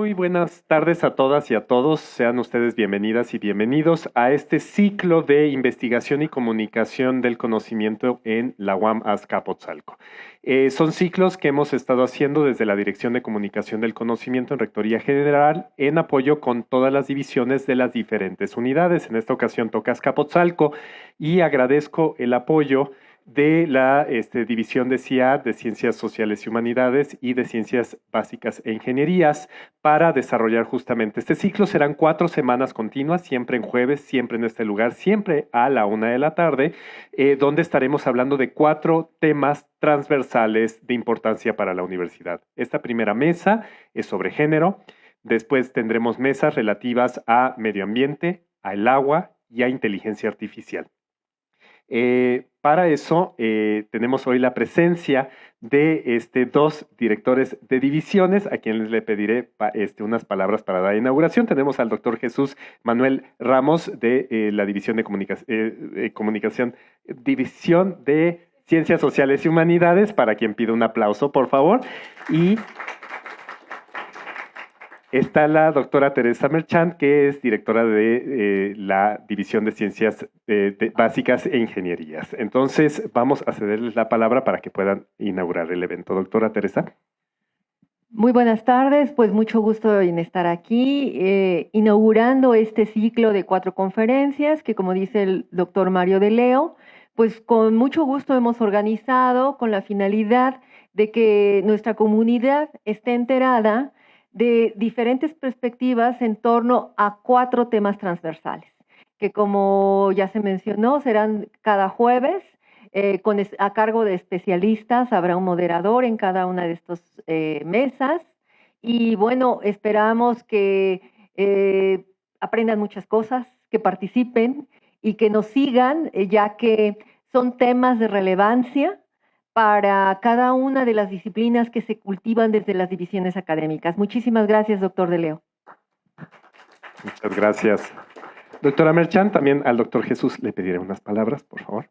Muy buenas tardes a todas y a todos. Sean ustedes bienvenidas y bienvenidos a este ciclo de investigación y comunicación del conocimiento en la UAM Azcapotzalco. Son ciclos que hemos estado haciendo desde la Dirección de Comunicación del Conocimiento en Rectoría General en apoyo con todas las divisiones de las diferentes unidades. En esta ocasión toca Azcapotzalco y agradezco el apoyo de la División de CIAD, de Ciencias Sociales y Humanidades y de Ciencias Básicas e Ingenierías para desarrollar justamente este ciclo. Serán 4 semanas continuas, siempre en jueves, siempre en este lugar, siempre a la 1 de la tarde, donde estaremos hablando de 4 temas transversales de importancia para la universidad. Esta primera mesa es sobre género, después tendremos mesas relativas a medio ambiente, al agua y a inteligencia artificial. Para eso tenemos hoy la presencia de 2 directores de divisiones a quienes le pediré unas palabras para dar inauguración. Tenemos al doctor Jesús Manuel Ramos de la División de Comunicación, División de Ciencias Sociales y Humanidades, para quien pido un aplauso, por favor. Y está la doctora Teresa Merchant, que es directora de la División de Ciencias Básicas e Ingenierías. Entonces, vamos a cederles la palabra para que puedan inaugurar el evento. Doctora Teresa. Muy buenas tardes, pues mucho gusto en estar aquí, inaugurando este ciclo de 4 conferencias que, como dice el doctor Mario de Leo, pues con mucho gusto hemos organizado con la finalidad de que nuestra comunidad esté enterada de diferentes perspectivas en torno a 4 temas transversales, que como ya se mencionó, serán cada jueves, a cargo de especialistas. Habrá un moderador en cada una de estas mesas. Y bueno, esperamos que aprendan muchas cosas, que participen y que nos sigan, ya que son temas de relevancia para cada una de las disciplinas que se cultivan desde las divisiones académicas. Muchísimas gracias, doctor de Leo. Muchas gracias. Doctora Merchant, también al doctor Jesús le pediré unas palabras, por favor.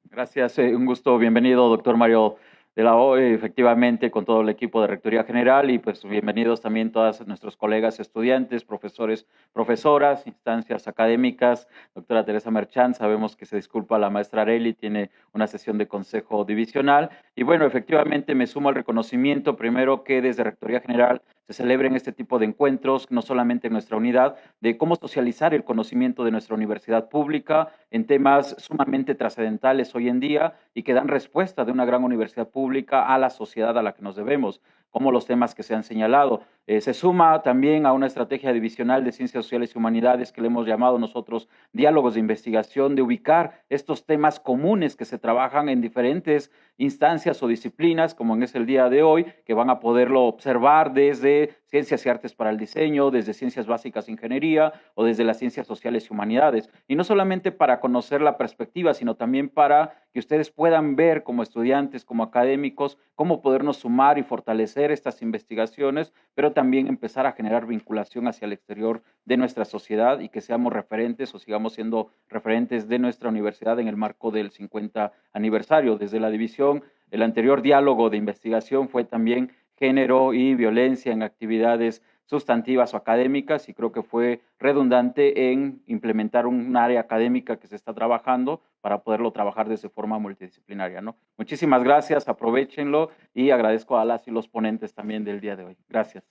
Gracias, un gusto. Bienvenido, doctor Mario de la O, efectivamente, con todo el equipo de Rectoría General, y pues bienvenidos también todos nuestros colegas estudiantes, profesores, profesoras, instancias académicas. Doctora Teresa Merchant, sabemos que se disculpa la maestra Areli, tiene una sesión de consejo divisional, y bueno, efectivamente me sumo al reconocimiento, primero, que desde Rectoría General se celebren este tipo de encuentros, no solamente en nuestra unidad, de cómo socializar el conocimiento de nuestra universidad pública en temas sumamente trascendentales hoy en día y que dan respuesta de una gran universidad pública a la sociedad a la que nos debemos, como los temas que se han señalado. Se suma también a una estrategia divisional de Ciencias Sociales y Humanidades que le hemos llamado nosotros diálogos de investigación, de ubicar estos temas comunes que se trabajan en diferentes instancias o disciplinas, como es el día de hoy, que van a poderlo observar desde Ciencias y Artes para el Diseño, desde Ciencias Básicas e Ingeniería o desde las Ciencias Sociales y Humanidades. Y no solamente para conocer la perspectiva, sino también para que ustedes puedan ver como estudiantes, como académicos, cómo podernos sumar y fortalecer estas investigaciones, pero también empezar a generar vinculación hacia el exterior de nuestra sociedad y que seamos referentes o sigamos siendo referentes de nuestra universidad en el marco del 50 aniversario. Desde la división, el anterior diálogo de investigación fue también género y violencia en actividades sustantivas o académicas, y creo que fue redundante en implementar un área académica que se está trabajando para poderlo trabajar de forma multidisciplinaria, ¿no? Muchísimas gracias, aprovechenlo, y agradezco a las y los ponentes también del día de hoy. Gracias.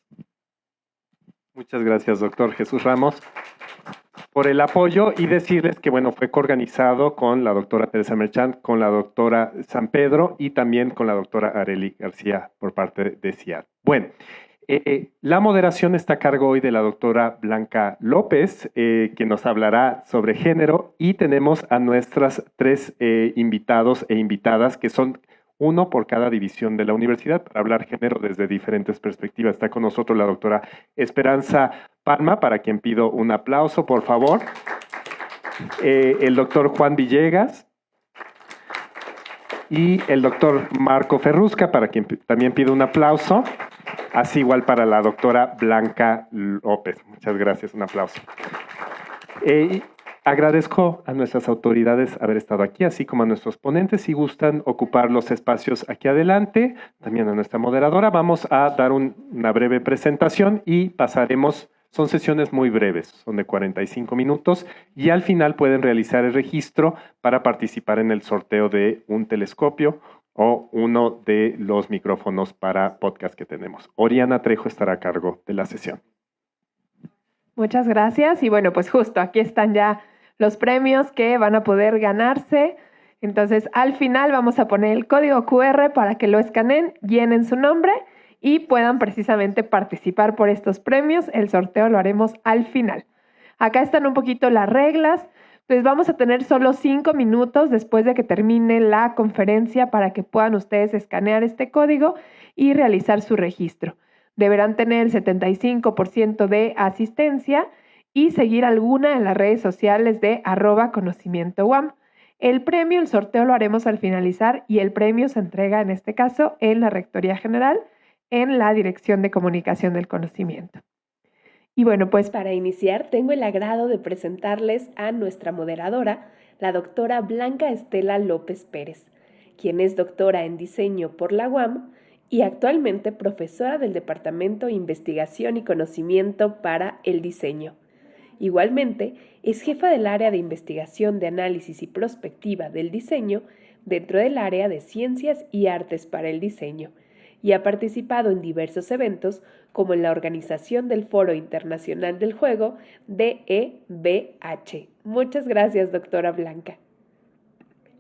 Muchas gracias, doctor Jesús Ramos, por el apoyo, y decirles que, bueno, fue coorganizado con la doctora Teresa Merchant, con la doctora San Pedro y también con la doctora Areli García por parte de CIAD. Bueno, la moderación está a cargo hoy de la doctora Blanca López, que nos hablará sobre género, y tenemos a nuestras 3 invitados e invitadas, que son 1 por cada división de la universidad, para hablar género desde diferentes perspectivas. Está con nosotros la doctora Esperanza Palma, para quien pido un aplauso, por favor. El doctor Juan Villegas y el doctor Marco Ferrusca, para quien también pido un aplauso. Así igual para la doctora Blanca López. Muchas gracias, un aplauso. Agradezco a nuestras autoridades haber estado aquí, así como a nuestros ponentes. Si gustan ocupar los espacios aquí adelante, también a nuestra moderadora, vamos a dar una breve presentación y pasaremos. Son sesiones muy breves, son de 45 minutos y al final pueden realizar el registro para participar en el sorteo de un telescopio o uno de los micrófonos para podcast que tenemos. Oriana Trejo estará a cargo de la sesión. Muchas gracias. Y bueno, pues justo aquí están ya los premios que van a poder ganarse. Entonces, al final vamos a poner el código QR para que lo escaneen, llenen su nombre y puedan precisamente participar por estos premios. El sorteo lo haremos al final. Acá están un poquito las reglas. Pues vamos a tener solo 5 minutos después de que termine la conferencia para que puedan ustedes escanear este código y realizar su registro. Deberán tener el 75% de asistencia y seguir alguna de las redes sociales de @conocimientouam. El premio, el sorteo lo haremos al finalizar y el premio se entrega en este caso en la Rectoría General, en la Dirección de Comunicación del Conocimiento. Y bueno, pues para iniciar tengo el agrado de presentarles a nuestra moderadora, la doctora Blanca Estela López Pérez, quien es doctora en diseño por la UAM y actualmente profesora del Departamento de Investigación y Conocimiento para el Diseño. Igualmente, es jefa del área de investigación de análisis y prospectiva del diseño dentro del área de Ciencias y Artes para el Diseño, y ha participado en diversos eventos como en la organización del Foro Internacional del Juego DEBH. Muchas gracias, doctora Blanca.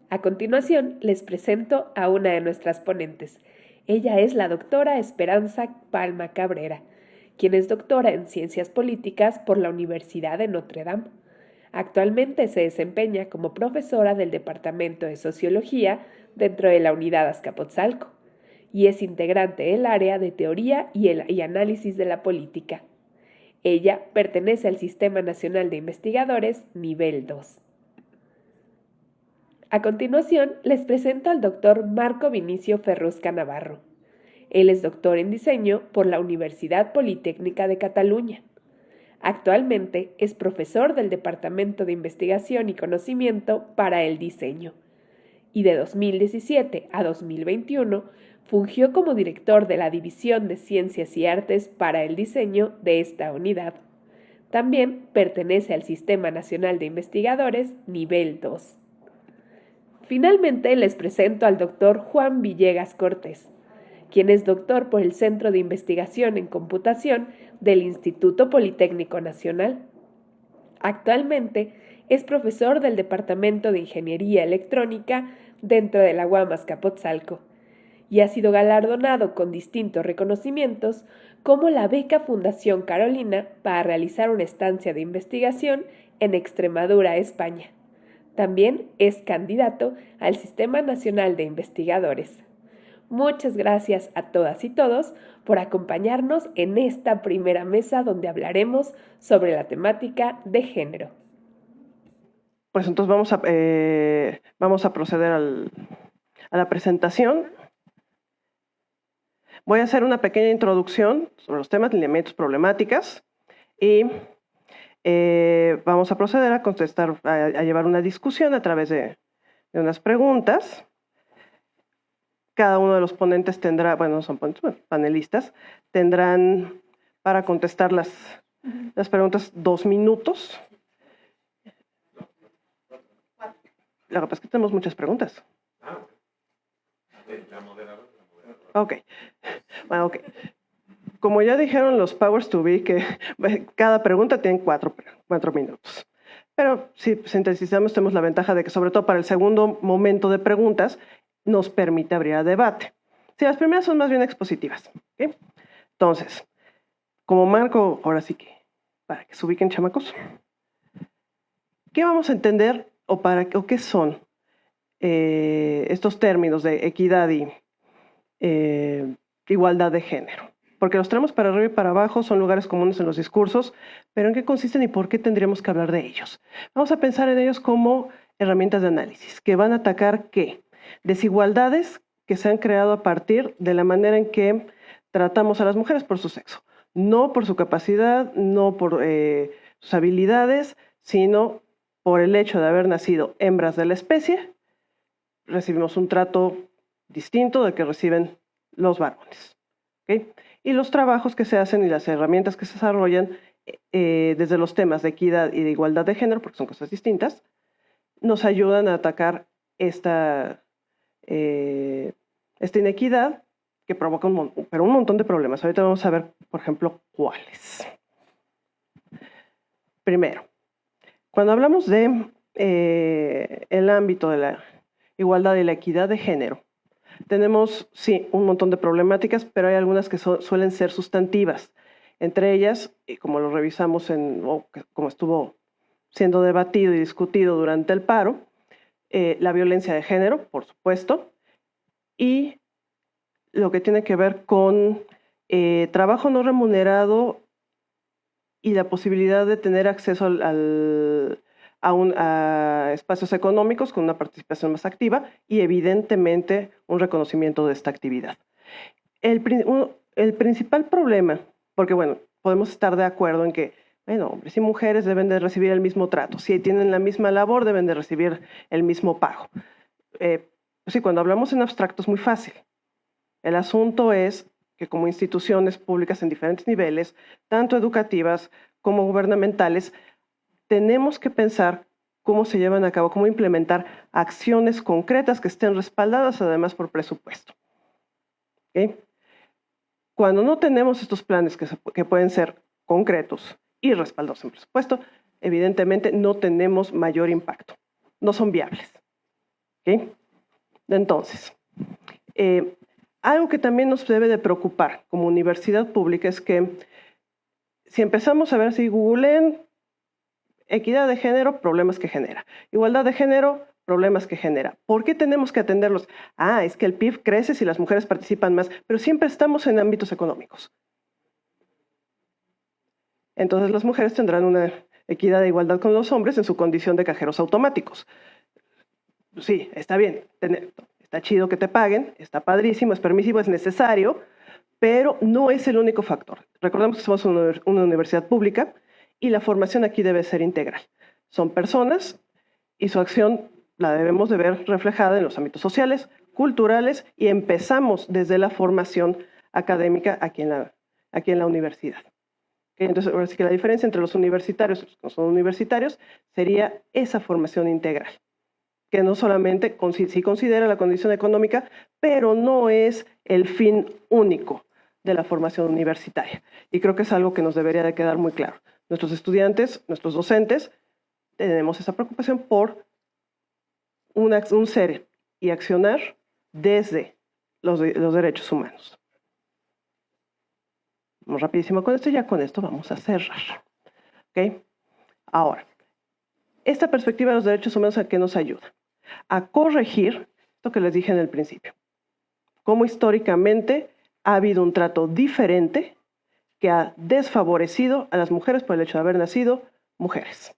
A continuación, les presento a una de nuestras ponentes. Ella es la doctora Esperanza Palma Cabrera, quien es doctora en Ciencias Políticas por la Universidad de Notre Dame. Actualmente se desempeña como profesora del Departamento de Sociología dentro de la Unidad Azcapotzalco y es integrante del área de Teoría y Análisis de la Política. Ella pertenece al Sistema Nacional de Investigadores Nivel 2. A continuación, les presento al doctor Marco Vinicio Ferrusca Navarro. Él es doctor en diseño por la Universidad Politécnica de Cataluña. Actualmente es profesor del Departamento de Investigación y Conocimiento para el Diseño. Y de 2017 a 2021 fungió como director de la División de Ciencias y Artes para el Diseño de esta unidad. También pertenece al Sistema Nacional de Investigadores Nivel 2. Finalmente les presento al doctor Juan Villegas Cortés, quien es doctor por el Centro de Investigación en Computación del Instituto Politécnico Nacional. Actualmente es profesor del Departamento de Ingeniería Electrónica dentro de la UAM Azcapotzalco y ha sido galardonado con distintos reconocimientos como la beca Fundación Carolina para realizar una estancia de investigación en Extremadura, España. También es candidato al Sistema Nacional de Investigadores. Muchas gracias a todas y todos por acompañarnos en esta primera mesa donde hablaremos sobre la temática de género. Pues entonces vamos a proceder a la presentación. Voy a hacer una pequeña introducción sobre los temas, lineamientos, problemáticas y vamos a proceder a contestar, a llevar una discusión a través de unas preguntas. Cada uno de los ponentes tendrá, bueno, son panelistas, tendrán para contestar las preguntas 2 minutos. Lo que pasa es que tenemos muchas preguntas. Ok. Bueno, ok. Como ya dijeron los powers to be, que cada pregunta tiene 4 minutos. Pero si sintetizamos, tenemos la ventaja de que, sobre todo para el segundo momento de preguntas, nos permite abrir a debate. Sí, las primeras son más bien expositivas. ¿Okay? Entonces, como marco, ahora sí que, para que se ubiquen, chamacos, ¿qué vamos a entender o qué son estos términos de equidad y igualdad de género? Porque los tenemos para arriba y para abajo, son lugares comunes en los discursos, pero ¿en qué consisten y por qué tendríamos que hablar de ellos? Vamos a pensar en ellos como herramientas de análisis, que van a atacar ¿qué? Desigualdades que se han creado a partir de la manera en que tratamos a las mujeres por su sexo. No por su capacidad, no por sus habilidades, sino por el hecho de haber nacido hembras de la especie, recibimos un trato distinto del que reciben los varones. ¿Okay? Y los trabajos que se hacen y las herramientas que se desarrollan desde los temas de equidad y de igualdad de género, porque son cosas distintas, nos ayudan a atacar esta inequidad que provoca un montón de problemas. Ahorita vamos a ver, por ejemplo, cuáles. Primero, cuando hablamos de el ámbito de la igualdad y la equidad de género, tenemos, sí, un montón de problemáticas, pero hay algunas que suelen ser sustantivas. Entre ellas, y como lo revisamos como estuvo siendo debatido y discutido durante el paro, la violencia de género, por supuesto, y lo que tiene que ver con trabajo no remunerado y la posibilidad de tener acceso a espacios económicos con una participación más activa y evidentemente un reconocimiento de esta actividad. El principal problema, porque bueno, podemos estar de acuerdo en que bueno, hombres y mujeres deben de recibir el mismo trato, si tienen la misma labor deben de recibir el mismo pago. Sí, cuando hablamos en abstracto es muy fácil. El asunto es que como instituciones públicas en diferentes niveles, tanto educativas como gubernamentales, tenemos que pensar cómo se llevan a cabo, cómo implementar acciones concretas que estén respaldadas además por presupuesto. ¿Okay? Cuando no tenemos estos planes que pueden ser concretos y respaldados en presupuesto, evidentemente no tenemos mayor impacto, no son viables. ¿Okay? Entonces, algo que también nos debe de preocupar como universidad pública es que si empezamos a ver si googleen equidad de género, problemas que genera. Igualdad de género, problemas que genera. ¿Por qué tenemos que atenderlos? Es que el PIB crece si las mujeres participan más, pero siempre estamos en ámbitos económicos. Entonces las mujeres tendrán una equidad de igualdad con los hombres en su condición de cajeros automáticos. Sí, está bien, está chido que te paguen, está padrísimo, es permisivo, es necesario, pero no es el único factor. Recordemos que somos una universidad pública y la formación aquí debe ser integral. Son personas y su acción la debemos de ver reflejada en los ámbitos sociales, culturales y empezamos desde la formación académica aquí en la universidad. Entonces, ahora sí que la diferencia entre los universitarios y los que no son universitarios sería esa formación integral, que no solamente sí considera la condición económica, pero no es el fin único de la formación universitaria. Y creo que es algo que nos debería de quedar muy claro. Nuestros estudiantes, nuestros docentes, tenemos esa preocupación por un ser y accionar desde los derechos humanos. Vamos rapidísimo con esto y ya con esto vamos a cerrar. ¿Okay? Ahora, esta perspectiva de los derechos humanos, ¿a qué nos ayuda? A corregir esto que les dije en el principio. Cómo históricamente ha habido un trato diferente que ha desfavorecido a las mujeres por el hecho de haber nacido mujeres.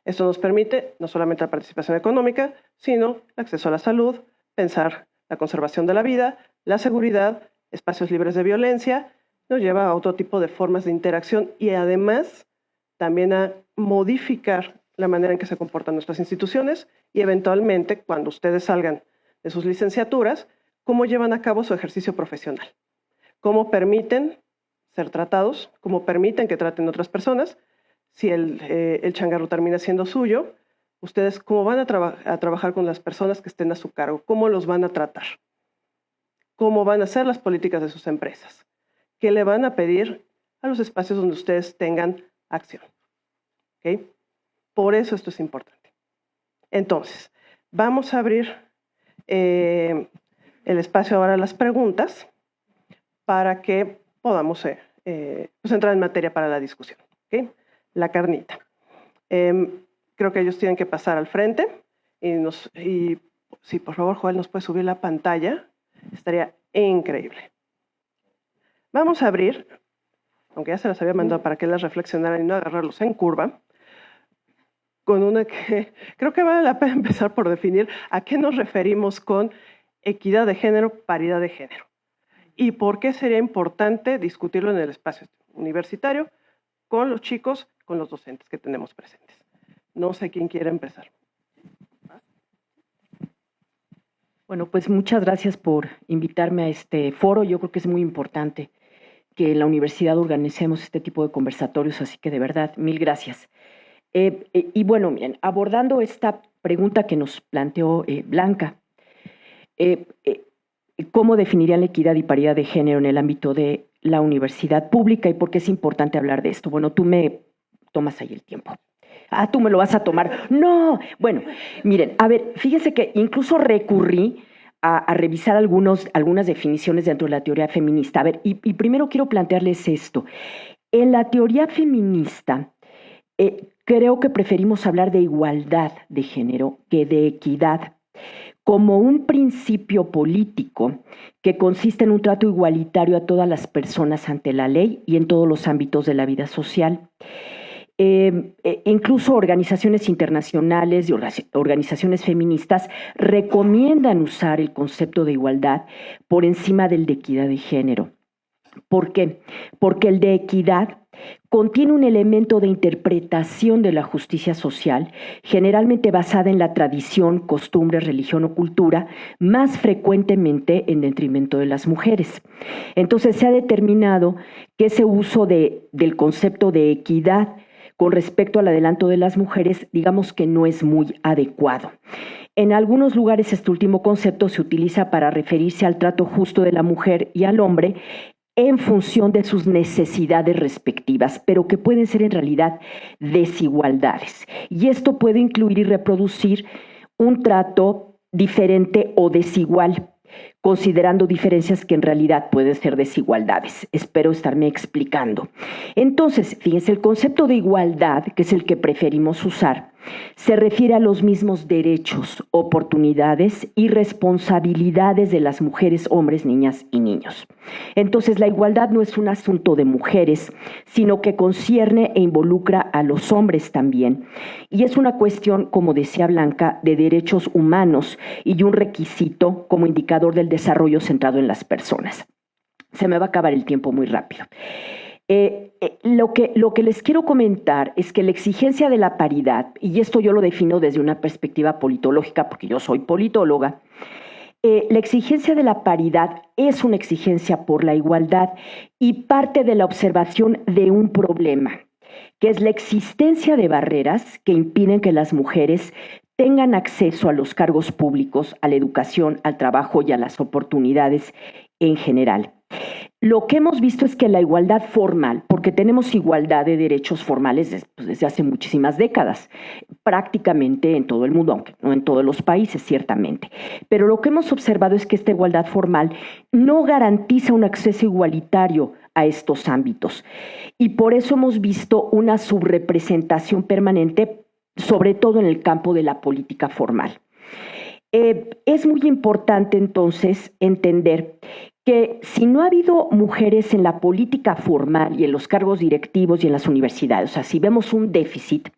Esto nos permite no solamente la participación económica, sino el acceso a la salud, pensar la conservación de la vida, la seguridad, espacios libres de violencia, nos lleva a otro tipo de formas de interacción y además también a modificar la manera en que se comportan nuestras instituciones y eventualmente, cuando ustedes salgan de sus licenciaturas, cómo llevan a cabo su ejercicio profesional, cómo permiten ser tratados, cómo permiten que traten a otras personas. Si el changarro termina siendo suyo, ustedes cómo van a trabajar con las personas que estén a su cargo, cómo los van a tratar, cómo van a hacer las políticas de sus empresas, qué le van a pedir a los espacios donde ustedes tengan acción. ¿Okay? Por eso esto es importante. Entonces, vamos a abrir el espacio ahora a las preguntas para que podamos pues entrar en materia para la discusión. ¿Okay? La carnita. Creo que ellos tienen que pasar al frente y si por favor, Joel, nos puede subir la pantalla, estaría increíble. Vamos a abrir, aunque ya se las había mandado para que las reflexionaran y no agarrarlos en curva, con una que creo que vale la pena empezar por definir a qué nos referimos con equidad de género, paridad de género. Y por qué sería importante discutirlo en el espacio universitario con los chicos, con los docentes que tenemos presentes. No sé quién quiere empezar. Bueno, pues muchas gracias por invitarme a este foro. Yo creo que es muy importante que en la universidad organicemos este tipo de conversatorios, así que de verdad, mil gracias. Y bueno, miren, abordando esta pregunta que nos planteó Blanca, ¿cómo definirían la equidad y paridad de género en el ámbito de la universidad pública y por qué es importante hablar de esto? Bueno, tú me tomas ahí el tiempo. Ah, tú me lo vas a tomar. No, bueno, miren, a ver, fíjense que incluso recurrí a revisar algunas definiciones dentro de la teoría feminista. A ver, y primero quiero plantearles esto. En la teoría feminista, creo que preferimos hablar de igualdad de género que de equidad, como un principio político que consiste en un trato igualitario a todas las personas ante la ley y en todos los ámbitos de la vida social. Incluso organizaciones internacionales y organizaciones feministas recomiendan usar el concepto de igualdad por encima del de equidad de género. ¿Por qué? Porque el de equidad contiene un elemento de interpretación de la justicia social, generalmente basada en la tradición, costumbre, religión o cultura, más frecuentemente en detrimento de las mujeres. Entonces se ha determinado que ese uso del concepto de equidad con respecto al adelanto de las mujeres, digamos que no es muy adecuado. En algunos lugares este último concepto se utiliza para referirse al trato justo de la mujer y al hombre en función de sus necesidades respectivas, pero que pueden ser en realidad desigualdades. Y esto puede incluir y reproducir un trato diferente o desigual, considerando diferencias que en realidad pueden ser desigualdades. Espero estarme explicando. Entonces, fíjense, el concepto de igualdad, que es el que preferimos usar, se refiere a los mismos derechos, oportunidades y responsabilidades de las mujeres, hombres, niñas y niños. Entonces, la igualdad no es un asunto de mujeres, sino que concierne e involucra a los hombres también. Y es una cuestión, como decía Blanca, de derechos humanos y un requisito como indicador del desarrollo centrado en las personas. Se me va a acabar el tiempo muy rápido. Lo que les quiero comentar es que la exigencia de la paridad, y esto yo lo defino desde una perspectiva politológica, porque yo soy politóloga, la exigencia de la paridad es una exigencia por la igualdad y parte de la observación de un problema, que es la existencia de barreras que impiden que las mujeres tengan acceso a los cargos públicos, a la educación, al trabajo y a las oportunidades en general. Lo que hemos visto es que la igualdad formal, porque tenemos igualdad de derechos formales desde hace muchísimas décadas, prácticamente en todo el mundo, aunque no en todos los países, ciertamente. Pero lo que hemos observado es que esta igualdad formal no garantiza un acceso igualitario a estos ámbitos. Y por eso hemos visto una subrepresentación permanente, sobre todo en el campo de la política formal. Es muy importante entonces entender que si no ha habido mujeres en la política formal y en los cargos directivos y en las universidades, o sea, si vemos un déficit,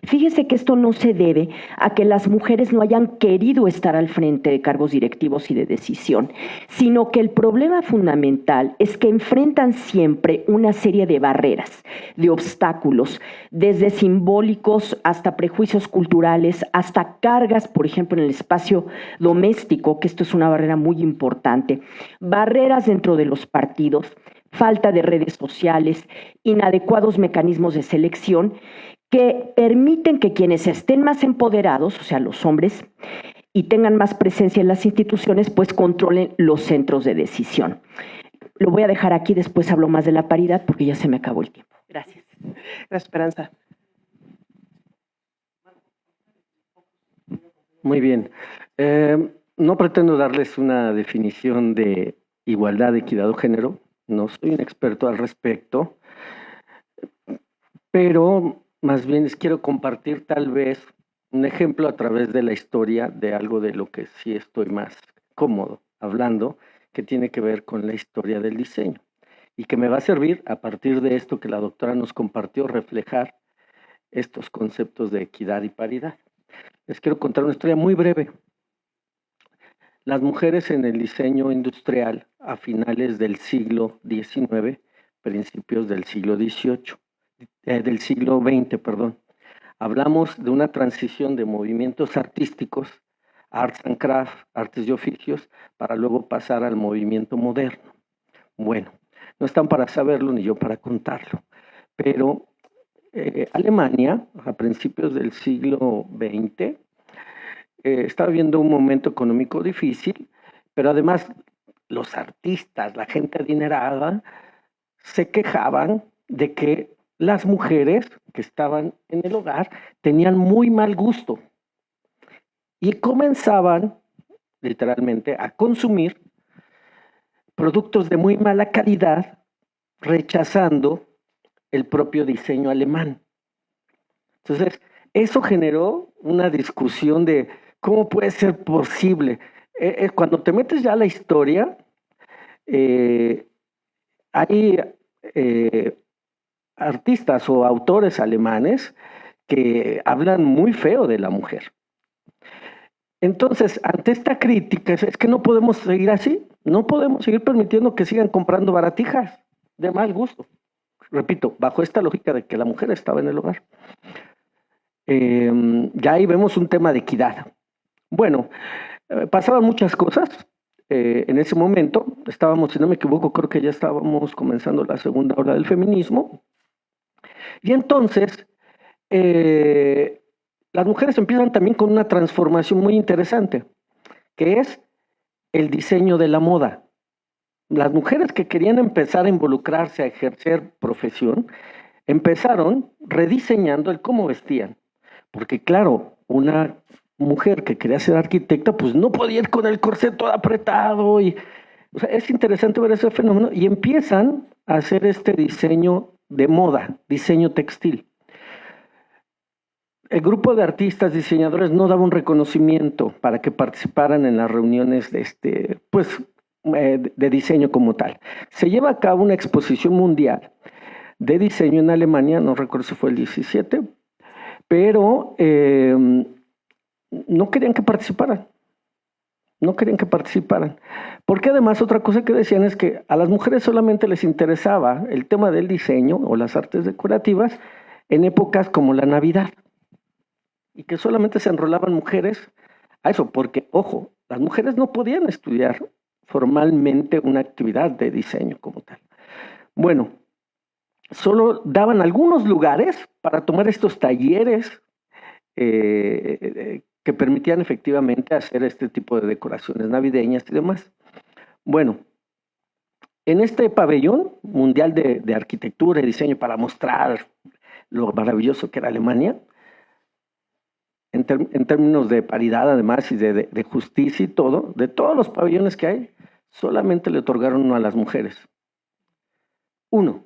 fíjese que esto no se debe a que las mujeres no hayan querido estar al frente de cargos directivos y de decisión, sino que el problema fundamental es que enfrentan siempre una serie de barreras, de obstáculos, desde simbólicos hasta prejuicios culturales, hasta cargas, por ejemplo, en el espacio doméstico, que esto es una barrera muy importante, barreras dentro de los partidos, falta de redes sociales, inadecuados mecanismos de selección que permiten que quienes estén más empoderados, o sea, los hombres, y tengan más presencia en las instituciones, pues controlen los centros de decisión. Lo voy a dejar aquí, después hablo más de la paridad porque ya se me acabó el tiempo. Gracias. Gracias, Esperanza. Muy bien. No pretendo darles una definición de igualdad, equidad o género. No soy un experto al respecto, pero más bien les quiero compartir tal vez un ejemplo a través de la historia de algo de lo que sí estoy más cómodo hablando, que tiene que ver con la historia del diseño y que me va a servir a partir de esto que la doctora nos compartió reflejar estos conceptos de equidad y paridad. Les quiero contar una historia muy breve. Las mujeres en el diseño industrial a finales del siglo XIX, principios del siglo XVIII, del siglo XX, perdón. Hablamos de una transición de movimientos artísticos, arts and craft, artes y oficios, para luego pasar al movimiento moderno. Bueno, no están para saberlo ni yo para contarlo, pero Alemania, a principios del siglo XX, estaba viviendo un momento económico difícil, pero además los artistas, la gente adinerada, se quejaban de que las mujeres que estaban en el hogar tenían muy mal gusto y comenzaban literalmente a consumir productos de muy mala calidad, rechazando el propio diseño alemán. Entonces, eso generó una discusión de cómo puede ser posible. Cuando te metes ya a la historia, hay artistas o autores alemanes que hablan muy feo de la mujer. Entonces, ante esta crítica, es que no podemos seguir así, no podemos seguir permitiendo que sigan comprando baratijas de mal gusto. Repito, bajo esta lógica de que la mujer estaba en el hogar. Ya ahí vemos un tema de equidad. Bueno, pasaban muchas cosas. En ese momento estábamos, si no me equivoco, creo que ya estábamos comenzando la segunda ola del feminismo. Y entonces, las mujeres empiezan también con una transformación muy interesante, que es el diseño de la moda. Las mujeres que querían empezar a involucrarse, a ejercer profesión, empezaron rediseñando el cómo vestían. Porque claro, una mujer que quería ser arquitecta, pues no podía ir con el corset todo apretado. O sea, es interesante ver ese fenómeno y empiezan a hacer este diseño de moda, diseño textil. El grupo de artistas, diseñadores no daba un reconocimiento para que participaran en las reuniones de diseño como tal. Se lleva a cabo una exposición mundial de diseño en Alemania, no recuerdo si fue el 17, pero no querían que participaran. No querían que participaran. Porque además otra cosa que decían es que a las mujeres solamente les interesaba el tema del diseño o las artes decorativas en épocas como la Navidad. Y que solamente se enrolaban mujeres a eso, porque, ojo, las mujeres no podían estudiar formalmente una actividad de diseño como tal. Bueno, solo daban algunos lugares para tomar estos talleres que permitían efectivamente hacer este tipo de decoraciones navideñas y demás. Bueno, en este pabellón mundial de arquitectura y diseño para mostrar lo maravilloso que era Alemania, en términos de paridad además y de justicia y todo, de todos los pabellones que hay, solamente le otorgaron uno a las mujeres. Uno.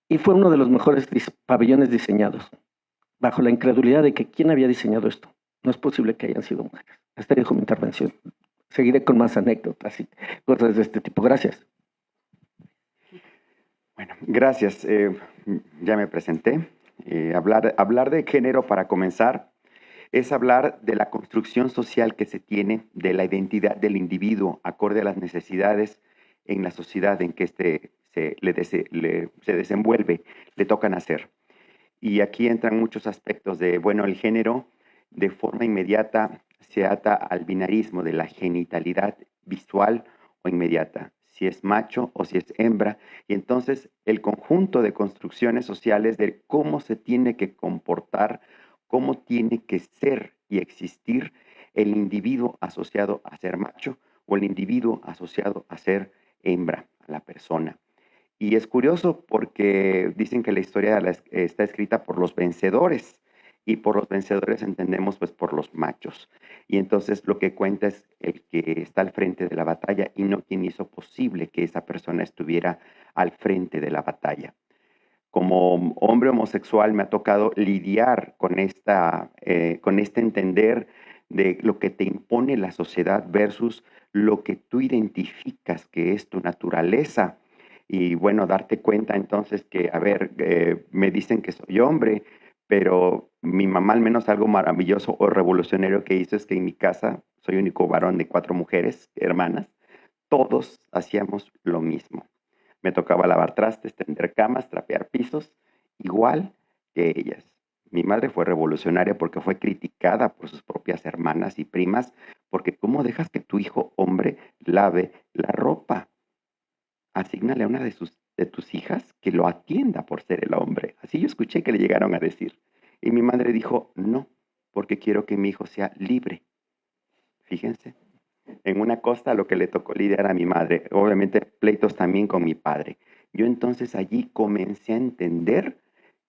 Y fue uno de los mejores pabellones diseñados, bajo la incredulidad de que quién había diseñado esto. No es posible que hayan sido mujeres. Hasta ahí dejo mi intervención. Seguiré con más anécdotas y cosas de este tipo. Gracias. Bueno, gracias. Ya me presenté. Hablar de género, para comenzar, es hablar de la construcción social que se tiene de la identidad del individuo acorde a las necesidades en la sociedad en que se desenvuelve, le toca nacer. Y aquí entran muchos aspectos de, bueno, el género de forma inmediata se ata al binarismo de la genitalidad visual o inmediata, si es macho o si es hembra, y entonces el conjunto de construcciones sociales de cómo se tiene que comportar, cómo tiene que ser y existir el individuo asociado a ser macho o el individuo asociado a ser hembra, a la persona. Y es curioso porque dicen que la historia está escrita por los vencedores, y por los vencedores entendemos pues por los machos. Y entonces lo que cuenta es el que está al frente de la batalla y no quien hizo posible que esa persona estuviera al frente de la batalla. Como hombre homosexual me ha tocado lidiar con este entender de lo que te impone la sociedad versus lo que tú identificas que es tu naturaleza. Y bueno, darte cuenta entonces que, a ver, me dicen que soy hombre, pero mi mamá, al menos algo maravilloso o revolucionario que hizo, es que en mi casa, soy único varón de 4 mujeres, hermanas, todos hacíamos lo mismo. Me tocaba lavar trastes, tender camas, trapear pisos, igual que ellas. Mi madre fue revolucionaria porque fue criticada por sus propias hermanas y primas, porque ¿cómo dejas que tu hijo hombre lave la ropa? Asígnale a una de tus hijas que lo atienda por ser el hombre. Así yo escuché que le llegaron a decir. Y mi madre dijo, no, porque quiero que mi hijo sea libre. Fíjense, en una costa lo que le tocó lidiar a mi madre, obviamente pleitos también con mi padre. Yo entonces allí comencé a entender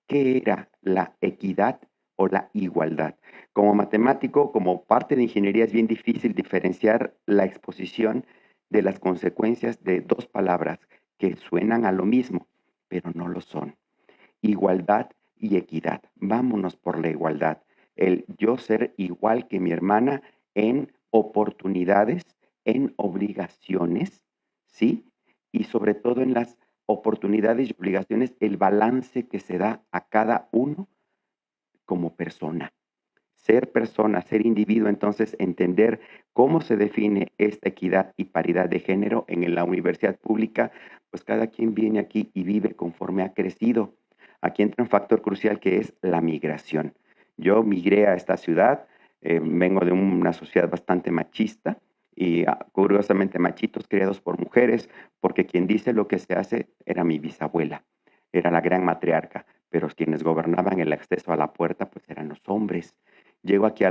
qué era la equidad o la igualdad. Como matemático, como parte de ingeniería, es bien difícil diferenciar la exposición de las consecuencias de dos palabras que suenan a lo mismo, pero no lo son. Igualdad y equidad. Vámonos por la igualdad. El yo ser igual que mi hermana en oportunidades, en obligaciones, ¿sí? Y sobre todo en las oportunidades y obligaciones, el balance que se da a cada uno como persona. Ser individuo, entonces entender cómo se define esta equidad y paridad de género en la universidad pública, pues cada quien viene aquí y vive conforme ha crecido. Aquí entra un factor crucial que es la migración. Yo migré a esta ciudad, vengo de una sociedad bastante machista y curiosamente machitos criados por mujeres, porque quien dice lo que se hace era mi bisabuela, era la gran matriarca, pero quienes gobernaban el acceso a la puerta pues eran los hombres. Llego aquí,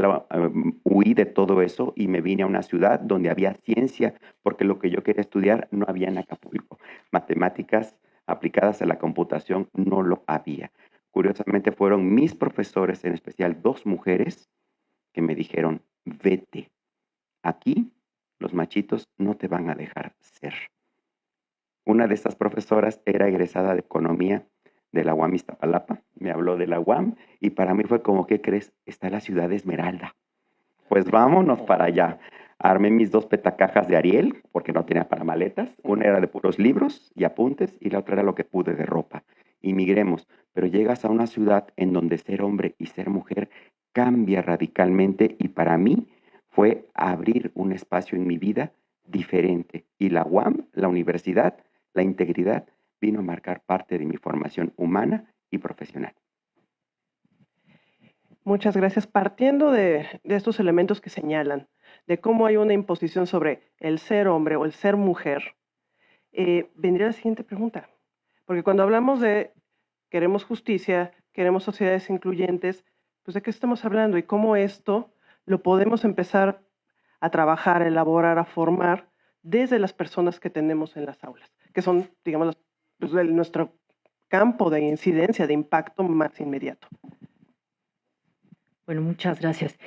huí de todo eso y me vine a una ciudad donde había ciencia, porque lo que yo quería estudiar no había en Acapulco. Matemáticas aplicadas a la computación no lo había. Curiosamente fueron mis profesores, en especial 2 mujeres, que me dijeron, vete, aquí los machitos no te van a dejar ser. Una de estas profesoras era egresada de Economía de la UAM Iztapalapa, me habló de la UAM y para mí fue como, ¿qué crees? Está la ciudad de Esmeralda. Pues vámonos para allá. Armé mis 2 petacajas de Ariel, porque no tenía para maletas. Una era de puros libros y apuntes y la otra era lo que pude de ropa. Y migremos, pero llegas a una ciudad en donde ser hombre y ser mujer cambia radicalmente y para mí fue abrir un espacio en mi vida diferente. Y la UAM, la universidad, la integridad, vino a marcar parte de mi formación humana y profesional. Muchas gracias. Partiendo de estos elementos que señalan, de cómo hay una imposición sobre el ser hombre o el ser mujer, vendría la siguiente pregunta. Porque cuando hablamos de queremos justicia, queremos sociedades incluyentes, pues ¿de qué estamos hablando? Y cómo esto lo podemos empezar a trabajar, a elaborar, a formar desde las personas que tenemos en las aulas, que son, digamos, nuestro campo de incidencia, de impacto más inmediato. Bueno, muchas gracias.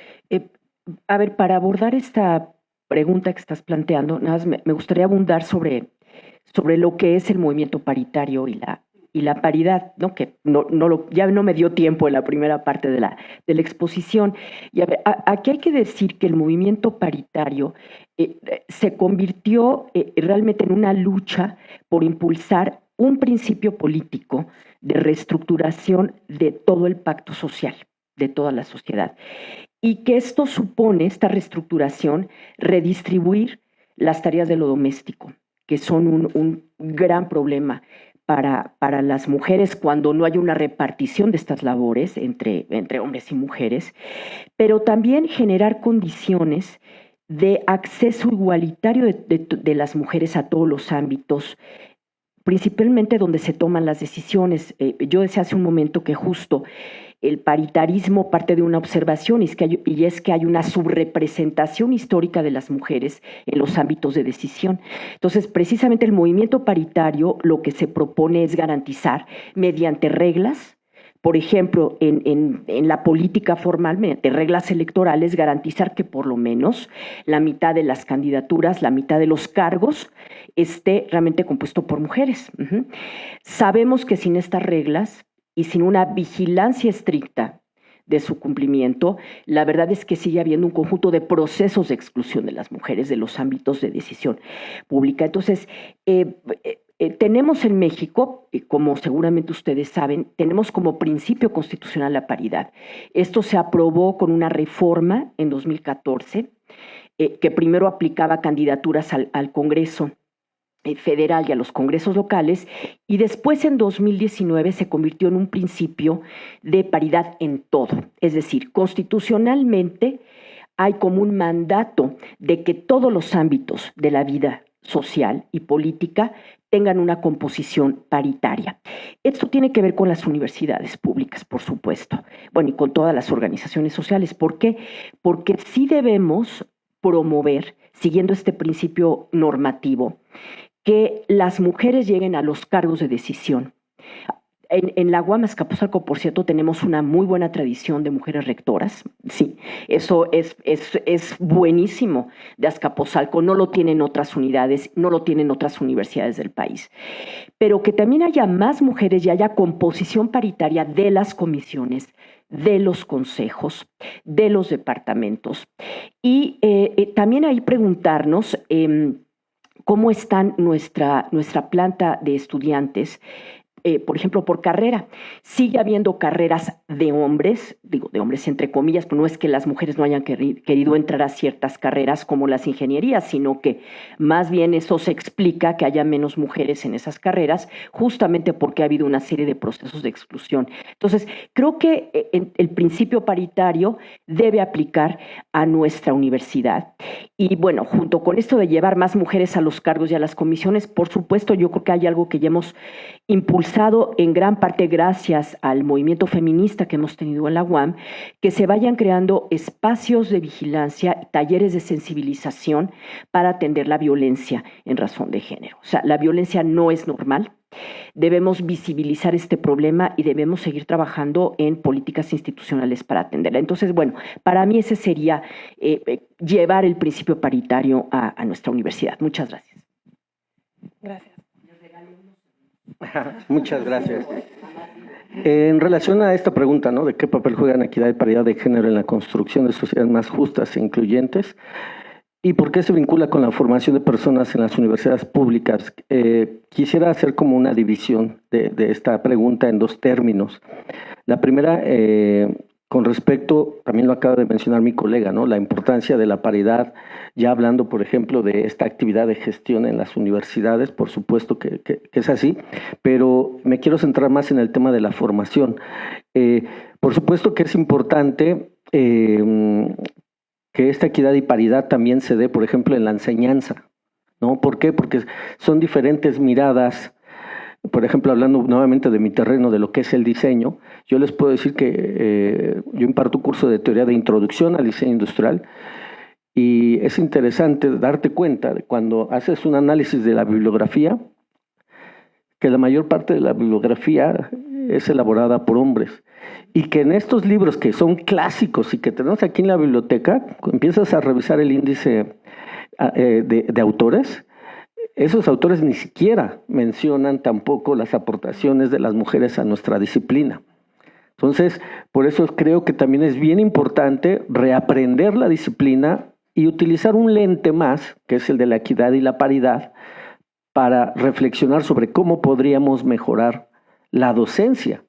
A ver, para abordar esta pregunta que estás planteando, nada más me gustaría abundar sobre lo que es el movimiento paritario y la paridad, ¿no? Que ya no me dio tiempo en la primera parte de la exposición. Y a ver, aquí hay que decir que el movimiento paritario se convirtió realmente en una lucha por impulsar un principio político de reestructuración de todo el pacto social, de toda la sociedad. Y que esto supone, esta reestructuración, redistribuir las tareas de lo doméstico, que son un gran problema para las mujeres cuando no hay una repartición de estas labores entre hombres y mujeres, pero también generar condiciones de acceso igualitario de las mujeres a todos los ámbitos, principalmente donde se toman las decisiones. Yo decía hace un momento que justo el paritarismo parte de una observación y es que hay una subrepresentación histórica de las mujeres en los ámbitos de decisión. Entonces, precisamente el movimiento paritario lo que se propone es garantizar mediante reglas, por ejemplo, en la política formal, mediante reglas electorales, garantizar que por lo menos la mitad de las candidaturas, la mitad de los cargos esté realmente compuesto por mujeres. Sabemos que sin estas reglas y sin una vigilancia estricta de su cumplimiento, la verdad es que sigue habiendo un conjunto de procesos de exclusión de las mujeres de los ámbitos de decisión pública. Entonces, tenemos en México, como seguramente ustedes saben, tenemos como principio constitucional la paridad. Esto se aprobó con una reforma en 2014, que primero aplicaba candidaturas al Congreso federal y a los congresos locales, y después en 2019 se convirtió en un principio de paridad en todo. Es decir, constitucionalmente hay como un mandato de que todos los ámbitos de la vida social y política tengan una composición paritaria. Esto tiene que ver con las universidades públicas, por supuesto, bueno, y con todas las organizaciones sociales. ¿Por qué? Porque sí debemos promover, siguiendo este principio normativo, que las mujeres lleguen a los cargos de decisión. En la UAM Azcapotzalco, por cierto, tenemos una muy buena tradición de mujeres rectoras. Sí, eso es buenísimo de Azcapotzalco. No lo tienen otras unidades, no lo tienen otras universidades del país. Pero que también haya más mujeres y haya composición paritaria de las comisiones, de los consejos, de los departamentos. Y también ahí preguntarnos cómo está nuestra planta de estudiantes, por ejemplo, por carrera. Sigue habiendo carreras de hombres, digo de hombres entre comillas, pero no es que las mujeres no hayan querido entrar a ciertas carreras como las ingenierías, sino que más bien eso se explica que haya menos mujeres en esas carreras, justamente porque ha habido una serie de procesos de exclusión. Entonces, creo que el principio paritario debe aplicar a nuestra universidad. Y bueno, junto con esto de llevar más mujeres a los cargos y a las comisiones, por supuesto, yo creo que hay algo que ya hemos impulsado en gran parte gracias al movimiento feminista que hemos tenido en la UAM, que se vayan creando espacios de vigilancia y talleres de sensibilización para atender la violencia en razón de género. O sea, la violencia no es normal. Debemos visibilizar este problema y debemos seguir trabajando en políticas institucionales para atenderla. Entonces, bueno, para mí ese sería llevar el principio paritario a nuestra universidad. Muchas gracias. Gracias. Muchas gracias. En relación a esta pregunta, ¿no?, de qué papel juegan equidad y paridad de género en la construcción de sociedades más justas e incluyentes, y por qué se vincula con la formación de personas en las universidades públicas, quisiera hacer como una división de esta pregunta en dos términos. La primera, con respecto, también lo acaba de mencionar mi colega, ¿no?, la importancia de la paridad, ya hablando, por ejemplo, de esta actividad de gestión en las universidades, por supuesto que es así, pero me quiero centrar más en el tema de la formación. Por supuesto que es importante que esta equidad y paridad también se dé, por ejemplo, en la enseñanza, ¿no? ¿Por qué? Porque son diferentes miradas. Por ejemplo, hablando nuevamente de mi terreno, de lo que es el diseño, yo les puedo decir que yo imparto un curso de teoría de introducción al diseño industrial, y es interesante darte cuenta de cuando haces un análisis de la bibliografía, que la mayor parte de la bibliografía es elaborada por hombres, y que en estos libros que son clásicos y que tenemos aquí en la biblioteca, empiezas a revisar el índice de autores. Esos autores ni siquiera mencionan tampoco las aportaciones de las mujeres a nuestra disciplina. Entonces, por eso creo que también es bien importante reaprender la disciplina y utilizar un lente más, que es el de la equidad y la paridad, para reflexionar sobre cómo podríamos mejorar la docencia,